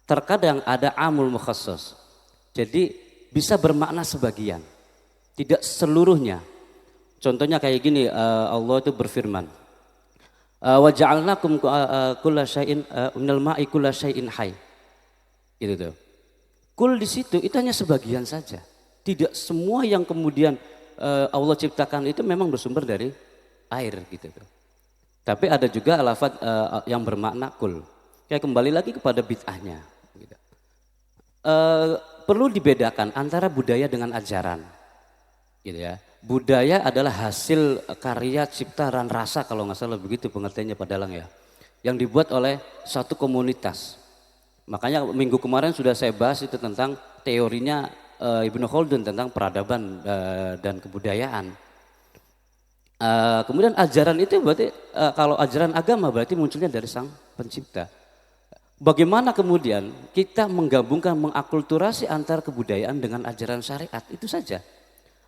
Terkadang ada amul mukhassas. Jadi bisa bermakna sebagian, tidak seluruhnya. Contohnya kayak gini, Allah itu berfirman, wa ja'alnakum kulla syai'in minal ma'i kulla syai'in hayy. Gitu tuh. Kul di situ itu hanya sebagian saja. Tidak semua yang kemudian Allah ciptakan itu memang bersumber dari air gitu tuh. Tapi ada juga lafaz yang bermakna kul. Kayak kembali lagi kepada bid'ahnya. Gitu. Perlu dibedakan antara budaya dengan ajaran. Gitu ya. Budaya adalah hasil karya ciptaan rasa kalau nggak salah begitu pengertiannya Pak Dalang ya. Yang dibuat oleh satu komunitas. Makanya minggu kemarin sudah saya bahas itu tentang teorinya Ibnu Khaldun tentang peradaban dan kebudayaan. Kemudian ajaran itu berarti kalau ajaran agama berarti munculnya dari sang pencipta. Bagaimana kemudian kita menggabungkan, mengakulturasi antara kebudayaan dengan ajaran syariat, itu saja.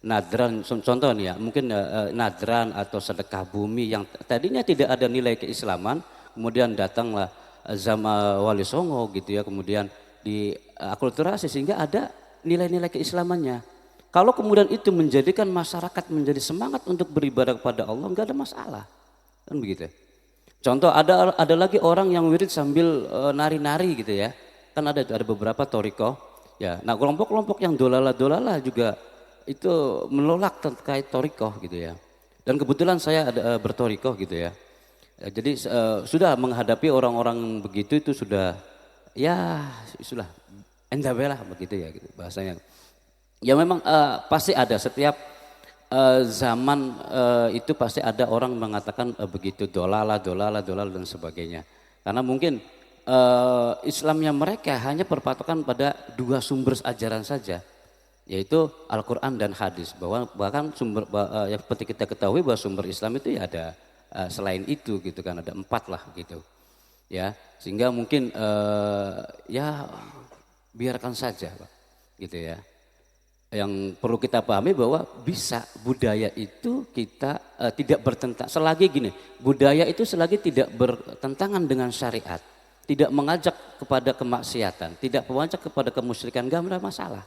Nadran, contoh nih ya, mungkin nadran atau sedekah bumi yang tadinya tidak ada nilai keislaman, kemudian datanglah zaman Wali Songo gitu ya, kemudian diakulturasi sehingga ada nilai-nilai keislamannya. Kalau kemudian itu menjadikan masyarakat menjadi semangat untuk beribadah kepada Allah, enggak ada masalah. Kan begitu. Contoh ada lagi orang yang wirid sambil nari-nari gitu ya. Kan ada beberapa torikoh. Ya, nah kelompok-kelompok yang dolala-dolala juga itu menolak terkait torikoh gitu ya. Dan kebetulan saya ada bertorikoh gitu ya. Jadi sudah menghadapi orang-orang begitu itu sudah endabelah begitu ya gitu bahasanya. Ya memang pasti ada setiap zaman itu pasti ada orang mengatakan begitu dolala dan sebagainya. Karena mungkin Islamnya mereka hanya berpatokan pada dua sumber ajaran saja, yaitu Al-Quran dan hadis. Bahkan sumber yang seperti kita ketahui bahwa sumber Islam itu ya ada selain itu gitu kan, ada 4 lah gitu. Ya, sehingga mungkin ya biarkan saja Pak, gitu ya. Yang perlu kita pahami bahwa bisa budaya itu kita tidak bertentangan, selagi gini, budaya itu selagi tidak bertentangan dengan syariat, tidak mengajak kepada kemaksiatan, tidak mengajak kepada kemusyrikan, enggak ada masalah,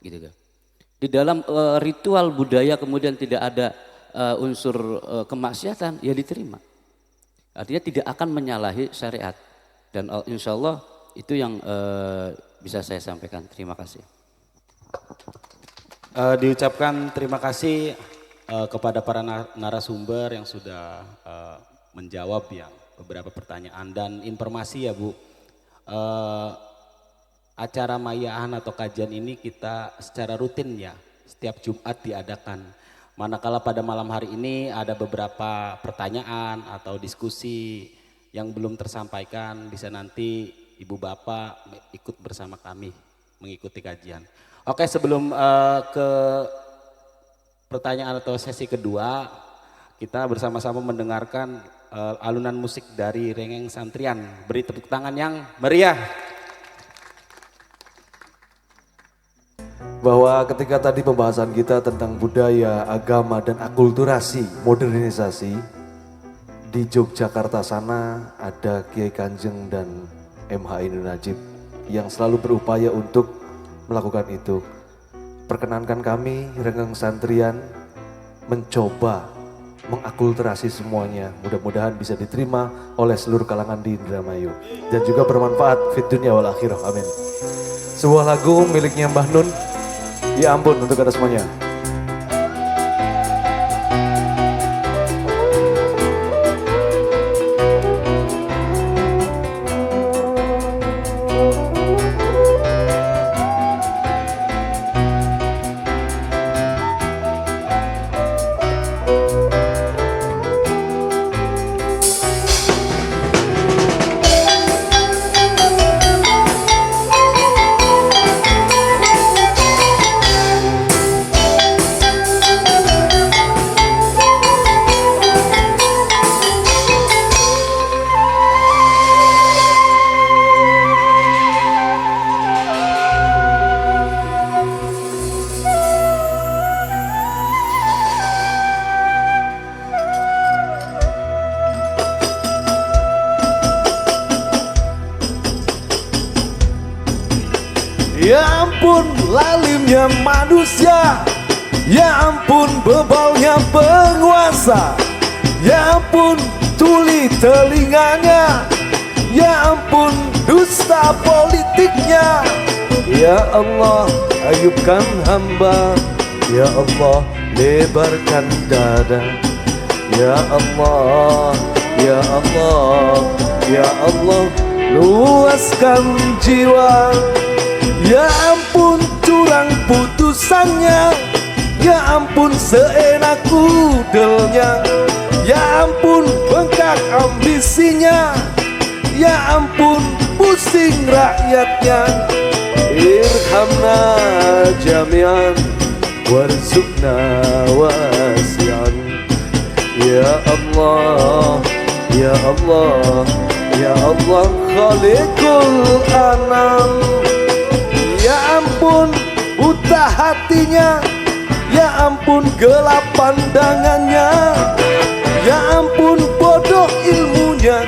gitu kan. Di dalam ritual budaya kemudian tidak ada unsur kemaksiatan, ya diterima. Artinya tidak akan menyalahi syariat. Dan insya Allah itu yang bisa saya sampaikan. Terima kasih. Diucapkan terima kasih kepada para narasumber yang sudah menjawab ya beberapa pertanyaan dan informasi ya Bu. Acara mayaan atau kajian ini kita secara rutin ya setiap Jumat diadakan. Manakala pada malam hari ini ada beberapa pertanyaan atau diskusi yang belum tersampaikan, bisa nanti Ibu Bapak ikut bersama kami mengikuti kajian. Oke, sebelum ke pertanyaan atau sesi kedua, kita bersama-sama mendengarkan alunan musik dari Rengeng Santrian. Beri tepuk tangan yang meriah. Bahwa ketika tadi pembahasan kita tentang budaya, agama, dan akulturasi, modernisasi, di Yogyakarta sana ada Kiai Kanjeng dan MH Ainun Najib yang selalu berupaya untuk melakukan itu. Perkenankan kami, Rengeng Santrian, mencoba mengakulturasi semuanya. Mudah-mudahan bisa diterima oleh seluruh kalangan di Indramayu dan juga bermanfaat fid dunya wal akhirah. Amin. Sebuah lagu miliknya Mbah Nun. Ya ampun untuk kita semuanya. Ya ampun lalimnya manusia, ya ampun bebalnya penguasa, ya ampun tuli telinganya, ya ampun dusta politiknya. Ya Allah ayubkan hamba, ya Allah lebarkan dada, ya Allah, ya Allah, ya Allah luaskan jiwa. Ya ampun curang putusannya, ya ampun seenak kudelnya, ya ampun bengkak ambisinya, ya ampun pusing rakyatnya. Irhamna jami'an warzuqna wasi'an. Ya Allah, ya Allah, ya Allah khaliqul anam. Ya ampun buta hatinya, ya ampun gelap pandangannya, ya ampun bodoh ilmunya,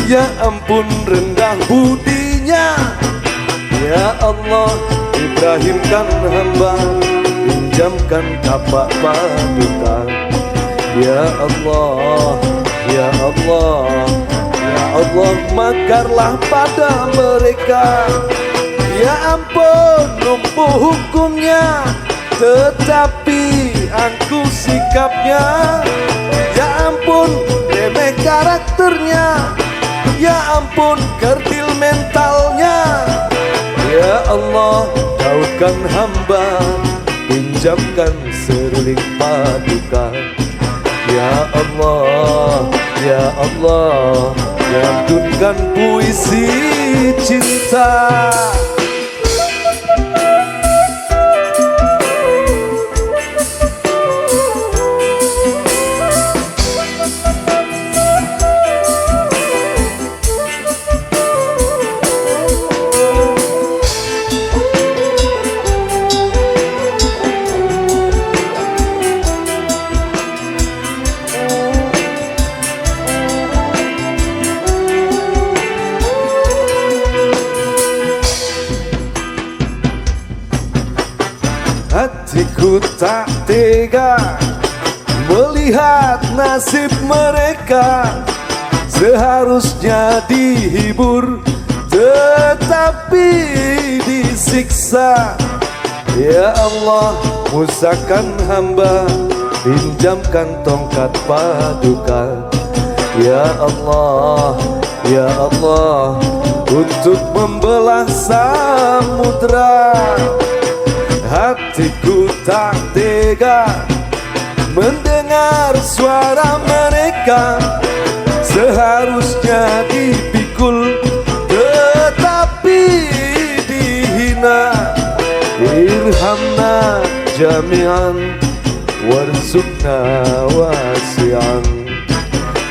ya ampun rendah budinya. Ya Allah, Ibrahim kan hamba, pinjamkan tapak paduka. Ya Allah, ya Allah, ya Allah, makarlah pada mereka. Ya ampun, lumpuh hukumnya, tetapi angkuh sikapnya. Ya ampun, remeh karakternya. Ya ampun, kerdil mentalnya. Ya Allah, tautkan hamba, pinjamkan seruling paduka. Ya Allah, ya Allah, lantunkan puisi cinta. Hatiku tak tega melihat nasib mereka, seharusnya dihibur tetapi disiksa. Ya Allah, musakan hamba, pinjamkan tongkat paduka. Ya Allah, ya Allah, untuk membelah samudra. Hatiku tak tega mendengar suara mereka, seharusnya dipikul tetapi dihina. Irhamna jami'an warzuqna wasi'an.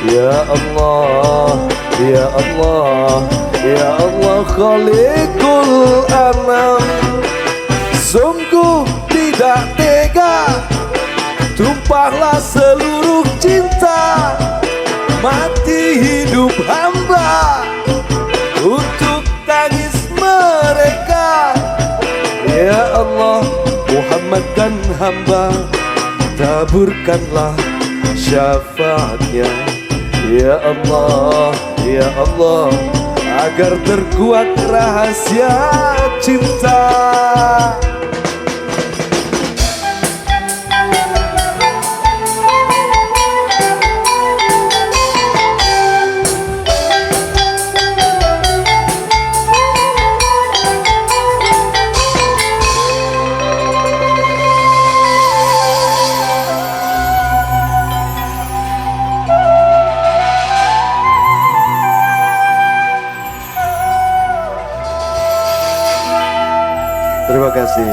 Ya Allah, ya Allah, ya Allah, khaliqul anam. Sungguh tidak tega, tumpahlah seluruh cinta, mati hidup hamba untuk tangis mereka. Ya Allah, Muhammadkan hamba, taburkanlah syafaatnya. Ya Allah, ya Allah, agar terkuat rahasia cinta. Terima kasih.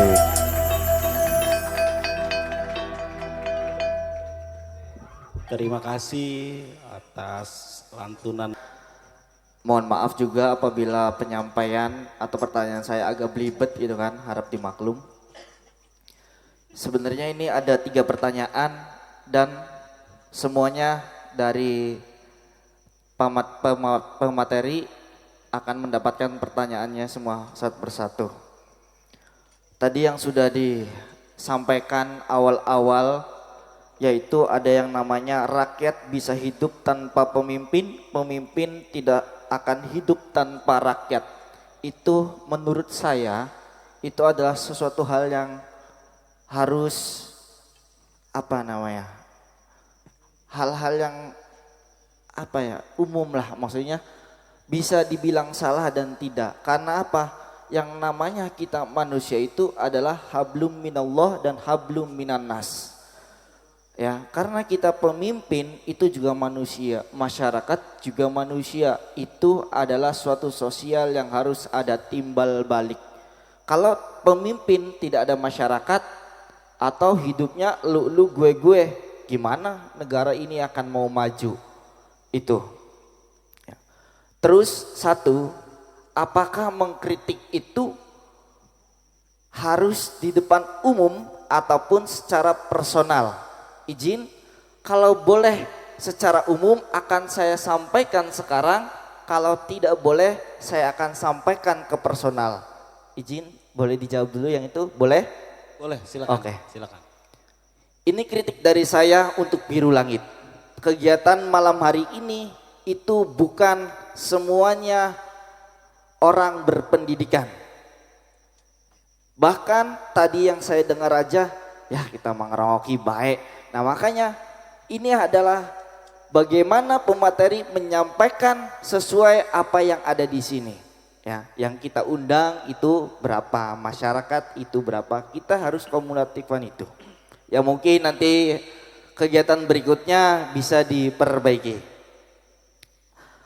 Terima kasih atas lantunan. Mohon maaf juga apabila penyampaian atau pertanyaan saya agak belibet gitu kan, harap dimaklum. Sebenarnya ini ada 3 pertanyaan dan semuanya dari pemateri akan mendapatkan pertanyaannya semua satu persatu. Tadi yang sudah disampaikan awal-awal, yaitu ada yang namanya rakyat bisa hidup tanpa pemimpin, pemimpin tidak akan hidup tanpa rakyat. Itu menurut saya itu adalah sesuatu hal yang harus hal-hal yang umum lah, maksudnya bisa dibilang salah dan tidak. Karena apa? Yang namanya kita manusia itu adalah hablum minallah dan hablum minannas. Ya, karena kita pemimpin itu juga manusia, masyarakat juga manusia. Itu adalah suatu sosial yang harus ada timbal balik. Kalau pemimpin tidak ada masyarakat atau hidupnya lu gue, gimana negara ini akan mau maju? Itu. Ya. Terus satu, apakah mengkritik itu harus di depan umum ataupun secara personal? Izin, kalau boleh secara umum akan saya sampaikan sekarang, kalau tidak boleh saya akan sampaikan ke personal. izin boleh dijawab dulu yang itu, boleh? Boleh, silakan. Oke. Silakan. Ini kritik dari saya untuk Biru Langit. Kegiatan malam hari ini itu bukan semuanya orang berpendidikan. Bahkan tadi yang saya dengar aja, ya kita mengeroki baik. Nah makanya ini adalah bagaimana pemateri menyampaikan sesuai apa yang ada di sini. Ya, yang kita undang itu berapa, masyarakat itu berapa, kita harus kumulatifan itu. Ya mungkin nanti kegiatan berikutnya bisa diperbaiki.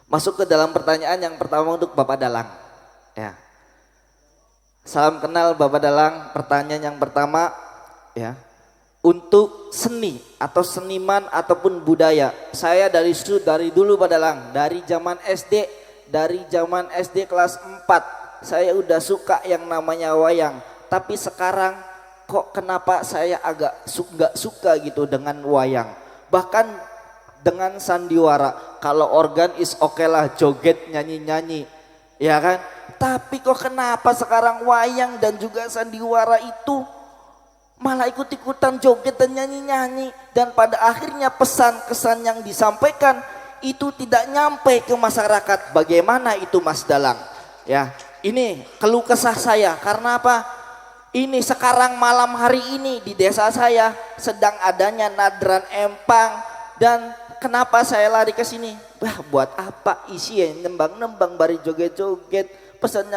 Masuk ke dalam pertanyaan yang pertama untuk Bapak Dalang. Ya. Salam kenal Bapak Dalang. Pertanyaan yang pertama, ya, untuk seni atau seniman ataupun budaya. Saya dari dulu Pak Dalang, dari zaman SD kelas 4 saya udah suka yang namanya wayang. Tapi sekarang kok kenapa saya agak nggak suka gitu dengan wayang. Bahkan dengan sandiwara. Kalau organ is oke lah, joget nyanyi-nyanyi, ya kan. Tapi kok kenapa sekarang wayang dan juga sandiwara itu malah ikut-ikutan joget dan nyanyi-nyanyi. Dan pada akhirnya pesan-kesan yang disampaikan itu tidak nyampe ke masyarakat. Bagaimana itu Mas Dalang? Ya, ini keluh kesah saya. Karena apa? Ini sekarang malam hari ini di desa saya sedang adanya nadran empang. Dan kenapa saya lari ke sini? Wah, buat apa isi ya nembang-nembang bari joget-joget. Pesan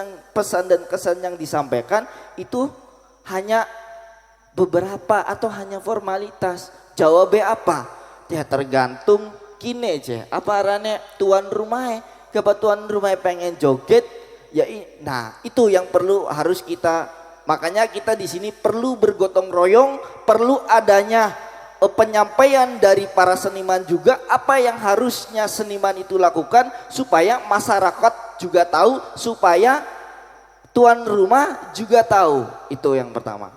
dan kesan yang disampaikan itu hanya beberapa atau hanya formalitas. Jawabnya apa? Ya tergantung kini aja. Apa arane tuan rumah, tuan rumah pengen joget, ya nah itu yang harus kita. Makanya kita di sini perlu bergotong royong, perlu adanya penyampaian dari para seniman juga apa yang harusnya seniman itu lakukan supaya masyarakat juga tahu, supaya tuan rumah juga tahu. Itu yang pertama.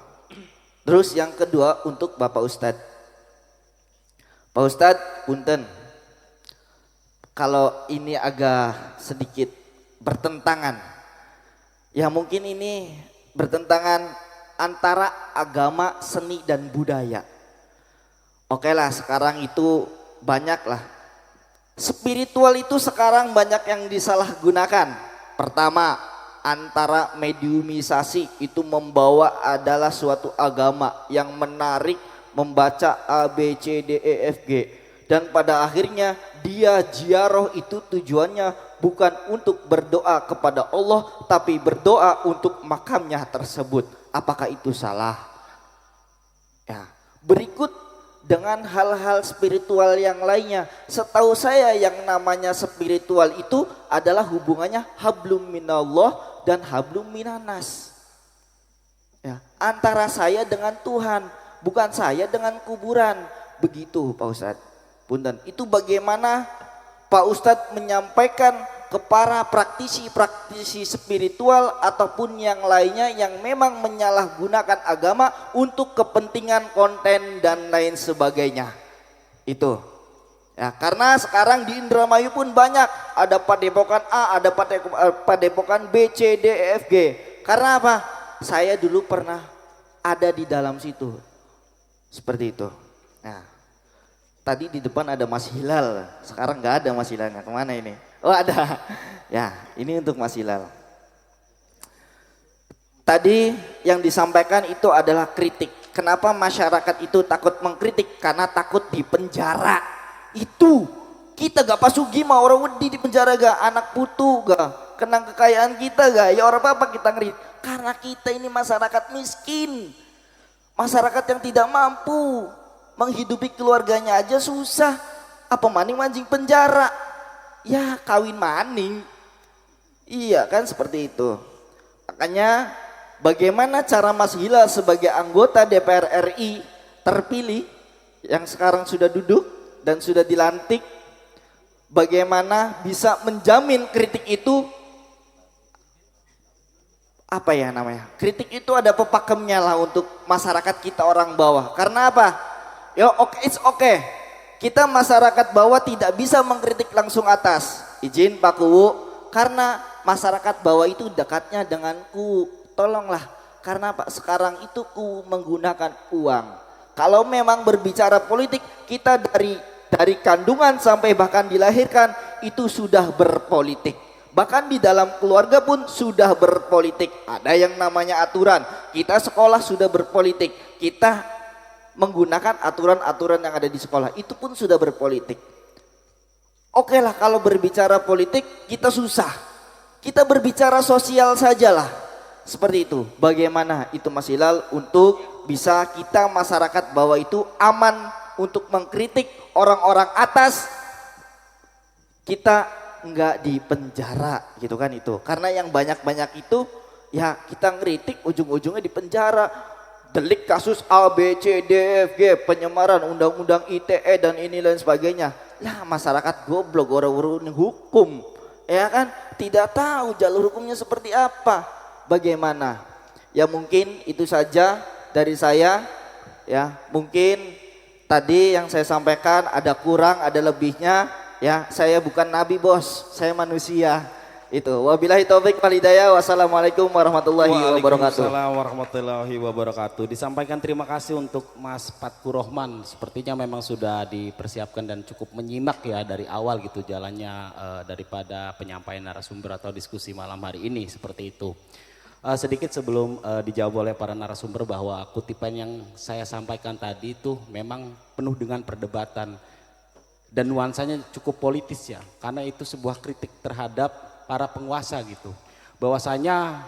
Terus yang kedua untuk Bapak Ustadz. Pak Ustadz, punten. Kalau ini agak sedikit bertentangan. Ya mungkin ini bertentangan antara agama, seni dan budaya. Oke lah, sekarang itu banyak lah. Spiritual itu sekarang banyak yang disalahgunakan. Pertama, antara mediumisasi itu membawa adalah suatu agama yang menarik membaca A, B, C, D, E, F, G. Dan pada akhirnya dia ziarah itu tujuannya bukan untuk berdoa kepada Allah, tapi berdoa untuk makamnya tersebut. Apakah itu salah? Ya, berikut dengan hal-hal spiritual yang lainnya. Setahu saya yang namanya spiritual itu adalah hubungannya hablum minallah dan hablum minanas. Ya, antara saya dengan Tuhan, bukan saya dengan kuburan. Begitu Pak Ustadz. Punten. Itu bagaimana Pak Ustadz menyampaikan ke para praktisi spiritual ataupun yang lainnya yang memang menyalahgunakan agama untuk kepentingan konten dan lain sebagainya. Itu. Ya, karena sekarang di Indramayu pun banyak, ada padepokan A, ada padepokan B, C, D, E, F, G. Karena apa? Saya dulu pernah ada di dalam situ. Seperti itu. Nah, tadi di depan ada Mas Hilal, sekarang nggak ada Mas Hilalnya, kemana ini? Oh ada, ya ini untuk Mas Hilal. Tadi yang disampaikan itu adalah kritik. Kenapa masyarakat itu takut mengkritik? Karena takut dipenjara. Itu kita gak pasugi mah orang wedi di penjara gak, anak putu gak, kenang kekayaan kita gak, ya orang apa kita ngeri. Karena kita ini masyarakat miskin, masyarakat yang tidak mampu menghidupi keluarganya aja susah, apa maning mancing penjara. Ya kawin maning. Iya kan seperti itu. Makanya bagaimana cara Mas Hilal sebagai anggota DPR RI terpilih yang sekarang sudah duduk dan sudah dilantik, bagaimana bisa menjamin kritik itu apa ya namanya? Kritik itu ada pepakemnya lah untuk masyarakat kita orang bawah. Karena apa? Ya it's okay. Kita masyarakat bawah tidak bisa mengkritik langsung atas. Izin Pak Kuwu, karena masyarakat bawah itu dekatnya denganku, tolonglah. Karena apa? Sekarang itu ku menggunakan uang. Kalau memang berbicara politik, kita dari kandungan sampai bahkan dilahirkan itu sudah berpolitik. Bahkan di dalam keluarga pun sudah berpolitik. Ada yang namanya aturan. Kita sekolah sudah berpolitik. Kita menggunakan aturan-aturan yang ada di sekolah. Itu pun sudah berpolitik. Oke lah, kalau berbicara politik kita susah. Kita berbicara sosial sajalah. Seperti itu. Bagaimana itu Mas Hilal untuk bisa kita masyarakat bahwa itu aman untuk mengkritik orang-orang atas, kita enggak di penjara gitu kan itu. Karena yang banyak-banyak itu ya kita ngeritik ujung-ujungnya di penjara. Delik kasus A, B, C, D, F, G, penyemaran, undang-undang ITE dan ini lain sebagainya. Lah masyarakat goblok orang-orang hukum. Ya kan? Tidak tahu jalur hukumnya seperti apa. Bagaimana? Ya mungkin itu saja dari saya. Ya mungkin tadi yang saya sampaikan ada kurang, ada lebihnya. Ya, saya bukan nabi bos, saya manusia. Itu. Wabillahi taufik wal hidayah. Wassalamualaikum warahmatullahi wabarakatuh. Waalaikumsalam warahmatullahi wabarakatuh. Disampaikan terima kasih untuk Mas Fatkur Rohman. Sepertinya memang sudah dipersiapkan dan cukup menyimak ya dari awal gitu jalannya daripada penyampaian narasumber atau diskusi malam hari ini seperti itu. Sedikit sebelum dijawab oleh para narasumber bahwa kutipan yang saya sampaikan tadi itu memang penuh dengan perdebatan dan nuansanya cukup politis ya, karena itu sebuah kritik terhadap para penguasa gitu. Bahwasanya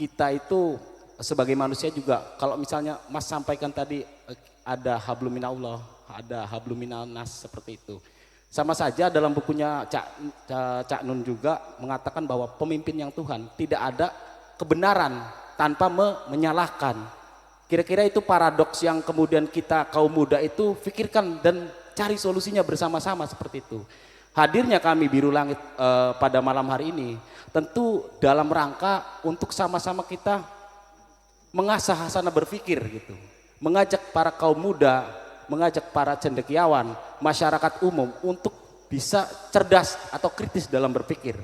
kita itu sebagai manusia juga, kalau misalnya Mas sampaikan tadi ada hablum minallah, ada hablum minannas seperti itu. Sama saja dalam bukunya Cak Nun juga mengatakan bahwa pemimpin yang Tuhan tidak ada kebenaran tanpa menyalahkan. Kira-kira itu paradoks yang kemudian kita kaum muda itu pikirkan dan cari solusinya bersama-sama seperti itu. Hadirnya kami Biru Langit pada malam hari ini tentu dalam rangka untuk sama-sama kita mengasah hasanah berpikir gitu. Mengajak para kaum muda, mengajak para cendekiawan, masyarakat umum untuk bisa cerdas atau kritis dalam berpikir.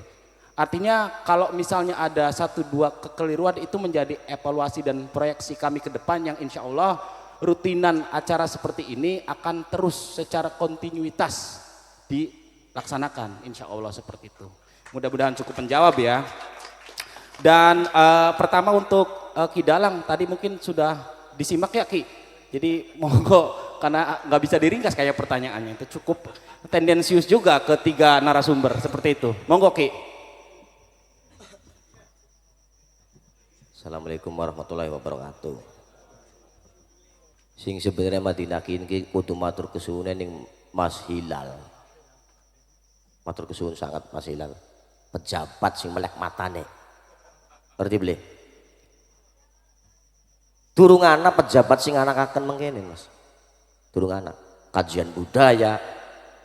Artinya kalau misalnya ada 1-2 kekeliruan itu menjadi evaluasi dan proyeksi kami ke depan yang insya Allah rutinan acara seperti ini akan terus secara kontinuitas dilaksanakan insya Allah seperti itu. Mudah-mudahan cukup menjawab ya. Dan pertama untuk Ki Dalang tadi mungkin sudah disimak ya Ki. Jadi monggo karena nggak bisa diringkas kayak pertanyaannya itu cukup tendensius juga ketiga narasumber seperti itu. Monggo Ki. Assalamualaikum warahmatullahi wabarakatuh. Sing sebenarnya Madinah kini kudu matur kesuwunan ning Mas Hilal. Matur kesuwun sangat Mas Hilal. Pejabat sing melek matane. Ngerti beli? Durung ana pejabat sing anakaken mengkene Mas. Durung ana. Kajian budaya,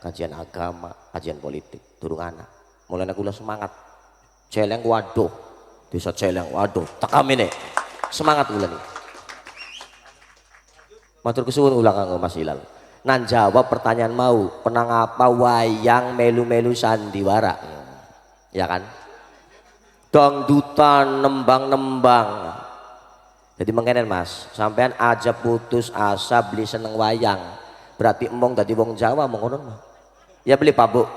kajian agama, kajian politik, durung ana. Mulane kula semangat. Celeng waduh. Desa Celeng, waduh, tekam ini, semangat ulang nih. Matur kesuwun ulang kanggo Mas Hilal. Nan jawab pertanyaan mau, penang apa wayang melu-melu sandiwara, ya kan? Dangdutan nembang-nembang. Jadi mengenen Mas, sampean aja putus asa beli seneng wayang, berarti emong dadi wong Jawa mengonon mah. Ya beli Pak Bu.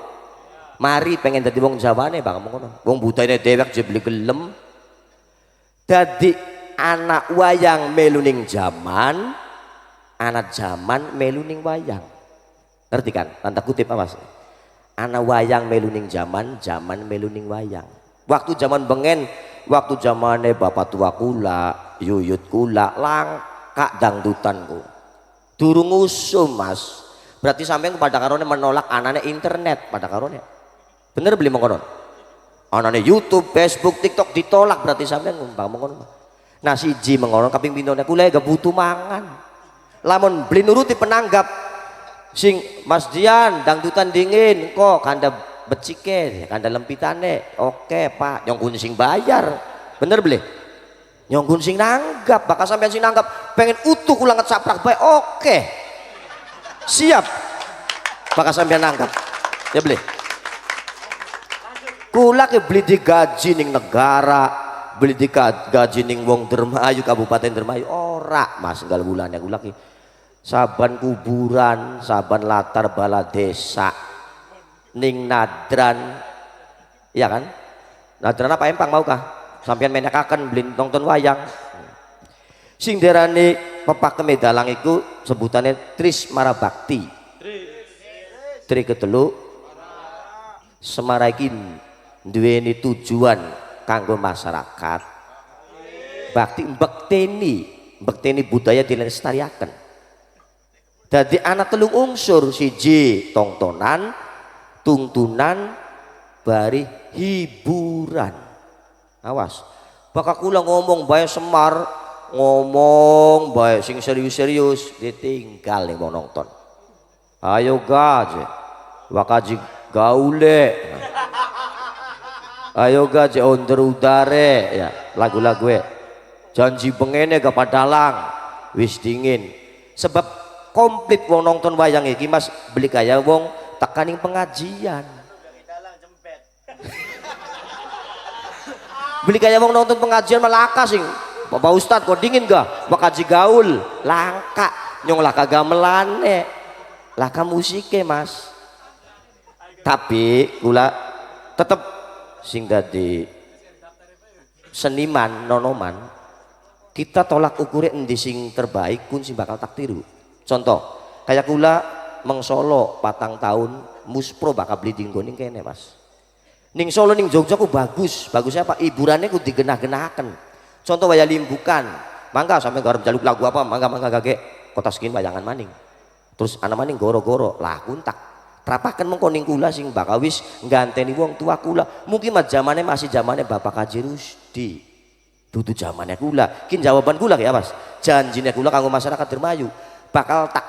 Mari pengen dadi wong Jawane Bang mengono. Wong budayane dhewek je beli gelem. Dadi anak wayang meluning zaman, anak zaman meluning wayang. Ngerti kan? Tanda kutip apa Mas? Anak wayang meluning zaman, zaman meluning wayang. Waktu zaman bengen, waktu zamane bapak tua kula, yuyut kula, langka dangdutanku. Durung usum Mas. Berarti sampean pada karone menolak anane internet pada karone. Bener beli mengkonon. Anane YouTube, Facebook, TikTok ditolak berarti sampean ngumpang mengkonon. Nah siji mengkonon kaping pindhone kula gak butuh mangan. Lamun beli nuruti penanggap sing Mas Dian dangdutan dingin kok kanda becike, kanda lempitane. Oke Pak, nyongkun sing bayar. Bener beli? Nyongkun sing nanggap, bakal sampean sing nanggap pengen utuh kula ngecaprak bae. Oke. Siap. Bakal sampean nanggap. Ya beli. Kula ke beli digaji ning negara, beli gaji ning wong Dermayu Kabupaten Dermayu ora Mas enggal bulan aku lagi saban kuburan saban latar bala desa ning Nadran iya kan Nadran apa Empang maukah sampean menekaken beli nonton wayang sing derane pepakeme dalang iku sebutane Tris Marabakti Tri ketelu Semara iki duweni tujuan kanggo masyarakat bakti mbekteni budaya dilestariaken dadi ana telung unsur siji tongtonan tuntunan bari hiburan awas bakal kula ngomong bae Semar ngomong bae sing serius-serius ditinggal ning nonton ayo gaje wakaji gaule ayo gaje onder udare ya lagu-lagu janji bengene gak padalang wis dingin sebab komplit wong nonton wayang iki Mas beli kaya wong tekaning pengajian beli kaya wong nonton pengajian malaka sing Bapak Ustadz kok dingin gak wakaji gaul langka nyong laka gamelane laka musike Mas tapi kula tetep sing dadi seniman nonoman kita tolak ukurnya endi sing terbaik kun sing bakal tak tiru contoh kayak kula mengsolo patang tahun muspro bakal beli dinggoning kene Mas ning Solo ning Jogja ku bagusnya apa hiburannya ku digenah-genaken contoh waya limbukan mangga sampai garap jaluk lagu apa mangga gage kota skin bayangan maning terus ana maning goro-goro lagu tak trapaken mengko ning kula sing bakal wis ngganteni wong tua kula mungkin mah zamane masih zamane Bapak Kaji Rusdi dudu zamane kula kin jawaban kula ya Mas janjine kula kanggo masyarakat Dermayu bakal tak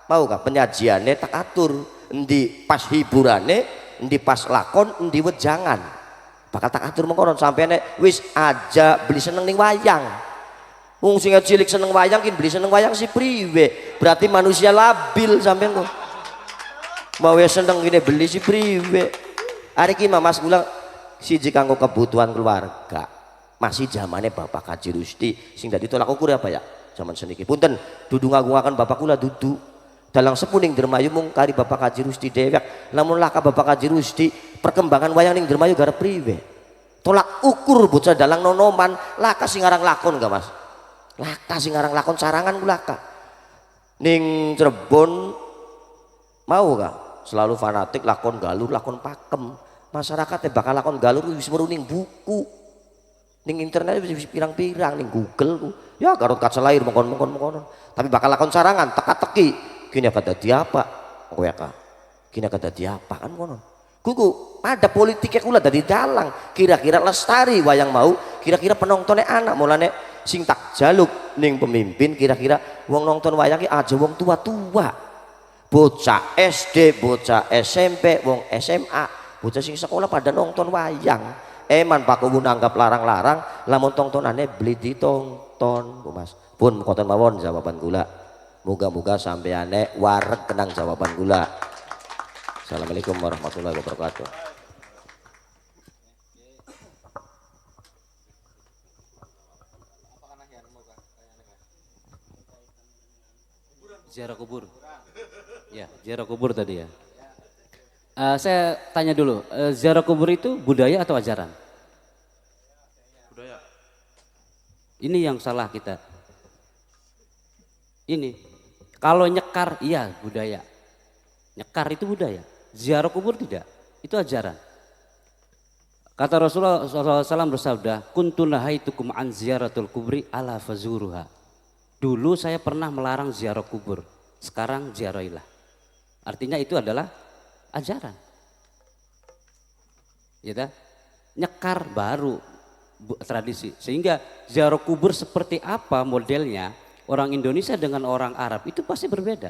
mau kah penyajiane tak atur endi pas hiburane endi pas lakon endi wejangan bakal tak atur mengkono sampene wis aja beli seneng ning wayang wong sing cilik seneng wayang kin beli seneng wayang si priwe berarti manusia labil sampean kok mau seneng gini beli si priwe hari ini Mas kula siji kanggo kebutuhan keluarga masih zamannya Bapak Kaji Rusdi sing dadi tolak ukur apa ya zaman seniki punten dudu ngagungaken Bapak kula dudu dalang sepuning Dermayu mung kari Bapak Kaji Rusdi dewek namun laka Bapak Kaji Rusdi perkembangan wayang ning Dermayu gara priwe tolak ukur bocah dalang nonoman laka sing aran lakon gak Mas laka sing aran lakon sarangan kula laka ning Cirebon mau gak selalu fanatik lakon galur lakon pakem masyarakatnya bakal lakon galur wis meru ning buku ning internet wis pirang-pirang ning Google ya Garut kaca lahir mengkon tapi bakal lakon sarangan teka-teki kini akan dadi apa kowe ka kini akan dadi apa kan ngono kuku ada politiknya kula dadi dalang kira-kira lestari wayang mau kira-kira penontonnya anak mulane sing tak jaluk ning pemimpin kira-kira wong nonton wayang ki aja wong tua-tua bocah SD, bocah SMP, wong SMA, bocah sing sekolah pada nonton wayang. Eman Pak Kubu nanggap larang-larang, lamun tontonannya beli ditonton, Bu Mas. Pun konten mawon jawaban gula. Moga-moga sampeane wareg kenang jawaban gula. Assalamualaikum warahmatullahi wabarakatuh. Ziarah kubur. Ya, ziarah kubur tadi ya. Saya tanya dulu, ziarah kubur itu budaya atau ajaran? Budaya. Ini yang salah kita. Ini, kalau nyekar iya budaya. Nyekar itu budaya. Ziarah kubur tidak, itu ajaran. Kata Rasulullah SAW bersabda, kuntu nahaitukum an ziyaratul kubri ala fazuruha. Dulu saya pernah melarang ziarah kubur, sekarang ziarahilah. Artinya itu adalah ajaran. Ya dah? Nyekar baru tradisi. Sehingga ziarah kubur seperti apa modelnya orang Indonesia dengan orang Arab itu pasti berbeda.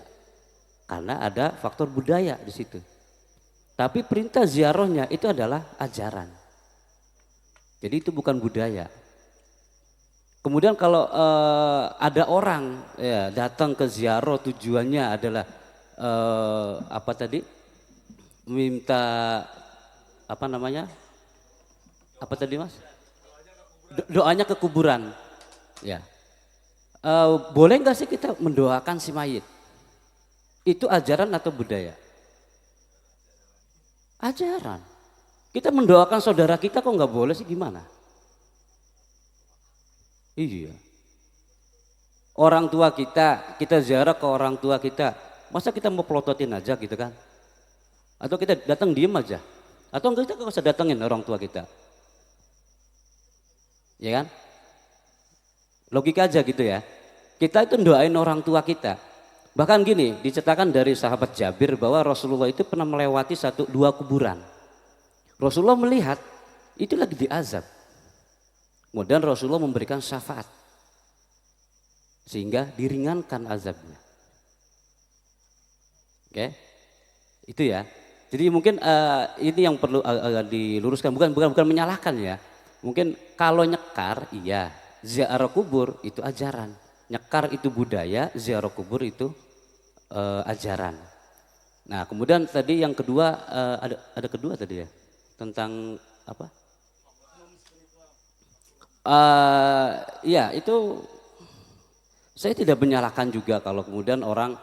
Karena ada faktor budaya di situ. Tapi perintah ziarahnya itu adalah ajaran. Jadi itu bukan budaya. Kemudian kalau ada orang ya datang ke ziarah tujuannya adalah apa tadi minta apa namanya apa tadi Mas doanya ke kuburan. Ya. Boleh nggak sih kita mendoakan si mayit? Itu ajaran atau budaya? Ajaran. Kita mendoakan saudara kita kok nggak boleh sih, gimana? Iya. Orang tua kita ziarah ke orang tua kita. Masa kita mau pelototin aja gitu kan? Atau kita datang diem aja? Atau enggak, kita nggak usah datengin orang tua kita? Ya kan? Logika aja gitu ya. Kita itu doain orang tua kita. Bahkan gini, diceritakan dari sahabat Jabir bahwa Rasulullah itu pernah melewati dua kuburan. Rasulullah melihat itu lagi diazab. Kemudian Rasulullah memberikan syafaat sehingga diringankan azabnya. Oke, itu ya. Jadi mungkin ini yang perlu diluruskan, bukan menyalahkan ya. Mungkin kalau nyekar, iya, ziarah kubur itu ajaran. Nyekar itu budaya, ziarah kubur itu ajaran. Nah, kemudian tadi yang kedua ada kedua tadi ya, tentang apa? Ya itu saya tidak menyalahkan juga kalau kemudian orang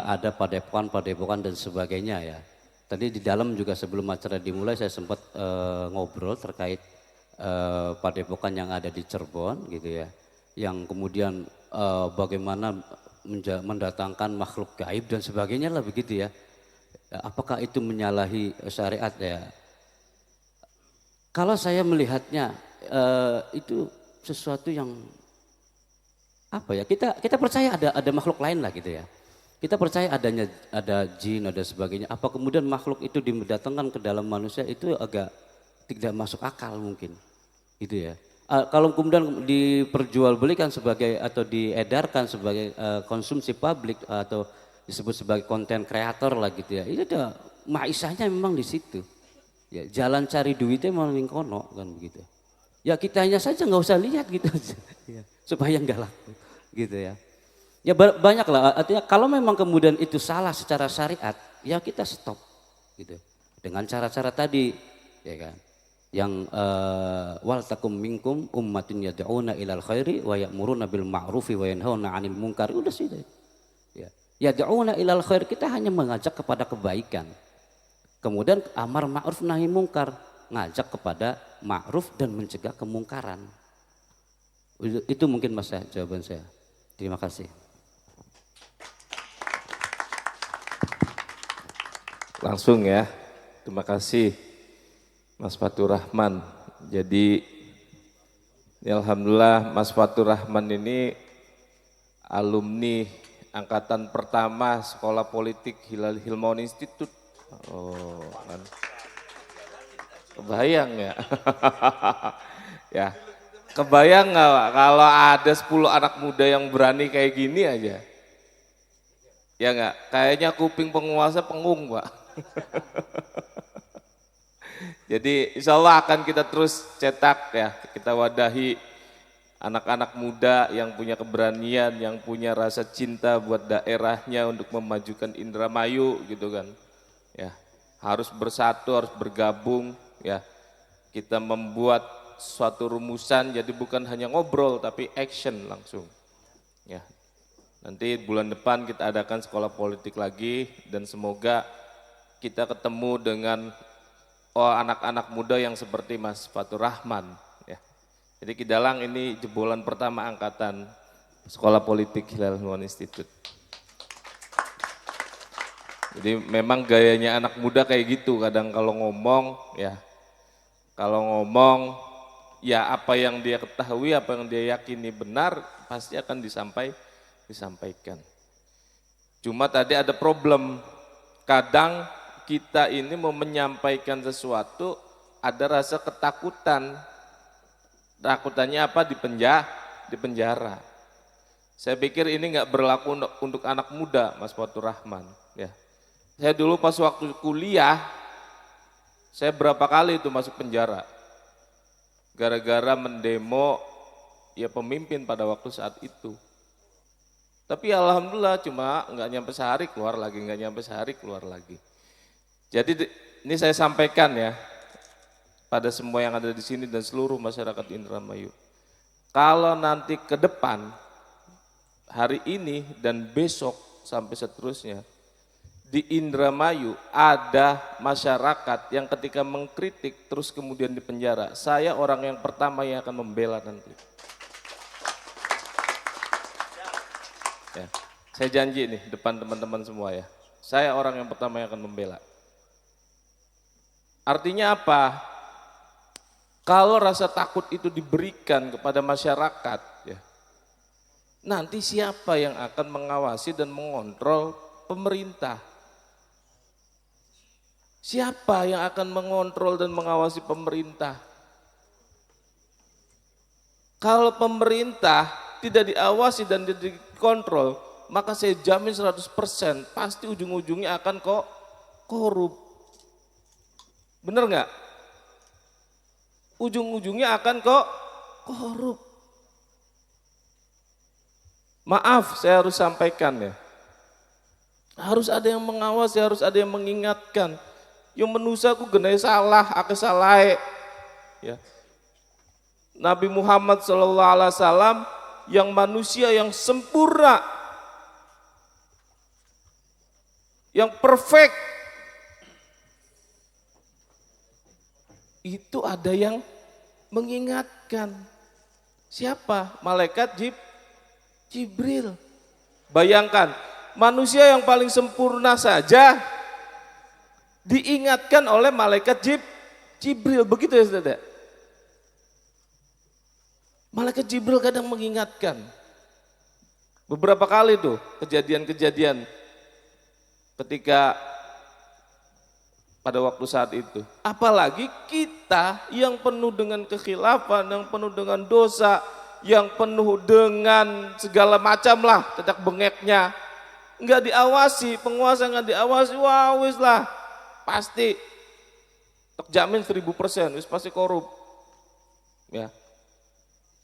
ada padepokan dan sebagainya ya. Tadi di dalam juga sebelum acara dimulai saya sempat ngobrol terkait padepokan yang ada di Cirebon gitu ya. Yang kemudian bagaimana mendatangkan makhluk gaib dan sebagainya lah begitu ya. Apakah itu menyalahi syariat ya? Kalau saya melihatnya itu sesuatu yang apa ya, kita percaya ada makhluk lain lah gitu ya. Kita percaya ada jin, ada sebagainya. Apa kemudian makhluk itu didatangkan ke dalam manusia itu agak tidak masuk akal mungkin, gitu ya. Kalau kemudian diperjualbelikan sebagai atau diedarkan sebagai konsumsi publik atau disebut sebagai konten kreator lah gitu ya. Itu ada maisahnya memang di situ. Ya, jalan cari duitnya memang kono kan begitu. Ya kitanya saja nggak usah lihat gitu aja, ya, supaya nggak laku gitu ya. Ya banyak lah, artinya kalau memang kemudian itu salah secara syariat, ya kita stop gitu. Dengan cara-cara tadi, ya kan. Yang wal takum minkum ummatun yad'una ilal khairi wa ya'muruna bil ma'rufi wa yanhauna 'anil munkar. Udah sih. Ya. Yad'una ilal khair, kita hanya mengajak kepada kebaikan. Kemudian amar ma'ruf nahi mungkar, ngajak kepada ma'ruf dan mencegah kemungkaran. Itu mungkin Mas ya, jawaban saya. Terima kasih. Langsung ya, terima kasih Mas Fatur Rahman. Jadi alhamdulillah Mas Fatur Rahman ini alumni angkatan pertama Sekolah Politik Hilal Hilmaun Institute. Oh, kan. Kebayang ya? Ya, kebayang nggak Pak, kalau ada 10 anak muda yang berani kayak gini aja? Ya nggak? Kayaknya kuping penguasa pengung Pak. Jadi insya Allah akan kita terus cetak ya, kita wadahi anak-anak muda yang punya keberanian, yang punya rasa cinta buat daerahnya untuk memajukan Indramayu gitu kan. Ya, harus bersatu, harus bergabung ya. Kita membuat suatu rumusan jadi bukan hanya ngobrol tapi action langsung. Ya. Nanti bulan depan kita adakan sekolah politik lagi dan semoga kita ketemu dengan anak-anak muda yang seperti Mas Fatur Rahman ya. Jadi Kidalang ini jebolan pertama angkatan Sekolah Politik Hilal Hilmaun Institute. Jadi memang gayanya anak muda kayak gitu, kadang kalau ngomong ya. Kalau ngomong ya apa yang dia ketahui, apa yang dia yakini benar pasti akan disampaikan. Cuma tadi ada problem, kadang kita ini mau menyampaikan sesuatu ada rasa ketakutan. Takutannya apa? Di penjara. Saya pikir ini nggak berlaku untuk anak muda, Mas Fatur Rahman. Ya. Saya dulu pas waktu kuliah, saya berapa kali itu masuk penjara. Gara-gara mendemo ya pemimpin pada waktu saat itu. Tapi alhamdulillah cuma nggak nyampe sehari keluar lagi, nggak nyampe sehari keluar lagi. Jadi ini saya sampaikan ya, pada semua yang ada di sini dan seluruh masyarakat Indramayu. Kalau nanti ke depan, hari ini dan besok sampai seterusnya, di Indramayu ada masyarakat yang ketika mengkritik terus kemudian dipenjara, saya orang yang pertama yang akan membela nanti. Ya, saya janji nih depan teman-teman semua ya, saya orang yang pertama yang akan membela. Artinya apa? Kalau rasa takut itu diberikan kepada masyarakat, ya, nanti siapa yang akan mengawasi dan mengontrol pemerintah? Siapa yang akan mengontrol dan mengawasi pemerintah? Kalau pemerintah tidak diawasi dan tidak dikontrol, maka saya jamin 100% pasti ujung-ujungnya akan kok korup. Bener nggak? Ujung-ujungnya akan kok korup. Maaf, saya harus sampaikan ya. Harus ada yang mengawasi, harus ada yang mengingatkan. Yang menusa ku genai salah, ake salai. Ya. Nabi Muhammad SAW yang manusia yang sempurna, yang perfect, itu ada yang mengingatkan. Siapa? Malaikat Jibril. Bayangkan, manusia yang paling sempurna saja diingatkan oleh malaikat Jibril. Begitu ya saudara? Malaikat Jibril kadang mengingatkan. Beberapa kali tuh kejadian-kejadian ketika pada waktu saat itu. Apalagi kita yang penuh dengan kekhilafan, yang penuh dengan dosa, yang penuh dengan segala macam lah tetek bengeknya. Enggak diawasi, penguasa enggak diawasi, wah wis lah. Pasti terjamin 1000%, wis pasti korup. Ya.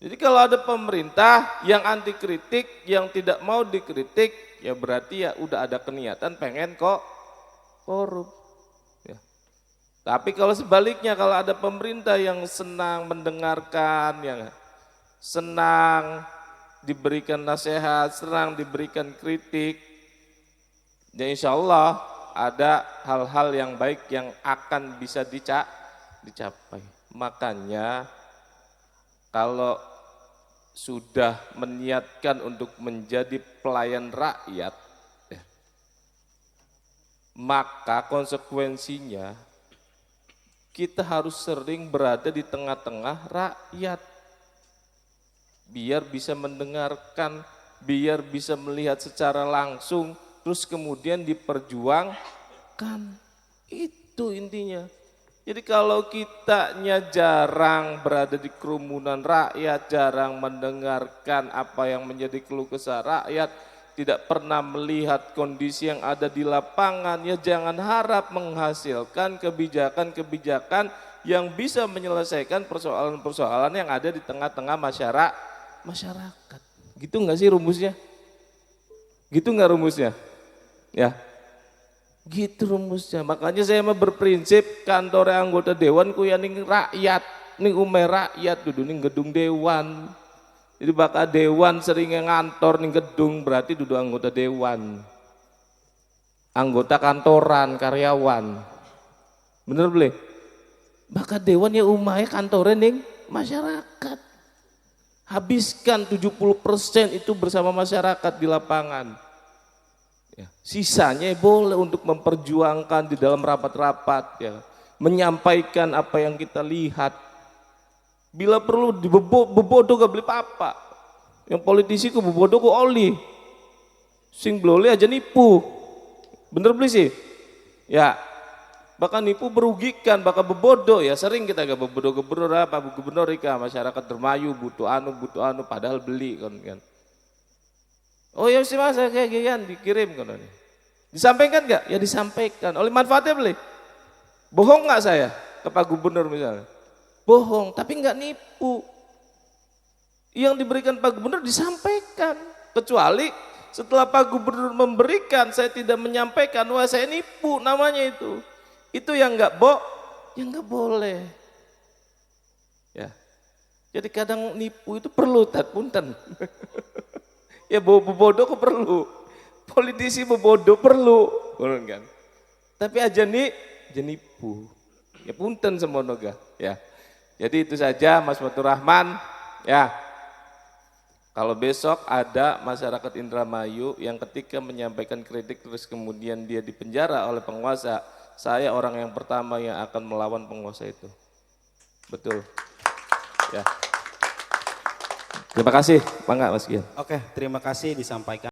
Jadi kalau ada pemerintah yang anti kritik, yang tidak mau dikritik, ya berarti ya udah ada keniatan pengen kok korup. Tapi kalau sebaliknya, kalau ada pemerintah yang senang mendengarkan, yang senang diberikan nasihat, senang diberikan kritik, ya insya Allah ada hal-hal yang baik yang akan bisa dicapai. Makanya kalau sudah meniatkan untuk menjadi pelayan rakyat, maka konsekuensinya kita harus sering berada di tengah-tengah rakyat, biar bisa mendengarkan, biar bisa melihat secara langsung, terus kemudian diperjuangkan. Itu intinya. Jadi kalau kitanya jarang berada di kerumunan rakyat, jarang mendengarkan apa yang menjadi keluh kesah rakyat, tidak pernah melihat kondisi yang ada di lapangan, ya jangan harap menghasilkan kebijakan-kebijakan yang bisa menyelesaikan persoalan-persoalan yang ada di tengah-tengah masyarakat. Gitu nggak sih rumusnya? Gitu nggak rumusnya? Ya, gitu rumusnya. Makanya saya mah berprinsip kantor anggota dewan ku ya ning rakyat, ning umeh rakyat, dudu ning gedung dewan. Jadi bakal dewan seringnya ngantor nih gedung, berarti duduk anggota dewan. Anggota kantoran, karyawan. Bener boleh? Bakal dewan ya umahnya kantoran nih masyarakat. Habiskan 70% itu bersama masyarakat di lapangan. Ya, sisanya boleh untuk memperjuangkan di dalam rapat-rapat, ya, menyampaikan apa yang kita lihat. Bila perlu bebodoh gak beli apa. Yang politisi ku bebodoh ku oli. Sing bloli aja nipu. Bener beli sih? Ya. Bahkan nipu merugikan, bahkan bebodoh ya sering kita gak bebodoh gubernur apa gubernur ika masyarakat Dermayu butuh anu padahal beli kan. Oh ya sih mas kayak gini dikirim kan. Disampaikan gak? Ya disampaikan. Oleh manfaatnya beli. Bohong gak saya ke Pak Gubernur misalnya? Bohong, tapi enggak nipu. Yang diberikan Pak Gubernur disampaikan. Kecuali setelah Pak Gubernur memberikan, saya tidak menyampaikan, wah saya nipu namanya itu. Itu yang enggak boleh. Jadi kadang nipu itu perlu, punten. Ya bodoh kok perlu. Politisi bodoh perlu, kan. Tapi aja nipu. Ya punten semono ga, ya. Jadi itu saja Mas Fatur Rahman, ya. Kalau besok ada masyarakat Indramayu yang ketika menyampaikan kritik terus kemudian dia dipenjara oleh penguasa, saya orang yang pertama yang akan melawan penguasa itu. Betul. Ya. Terima kasih, Bangga Mas Gian. Oke, terima kasih disampaikan.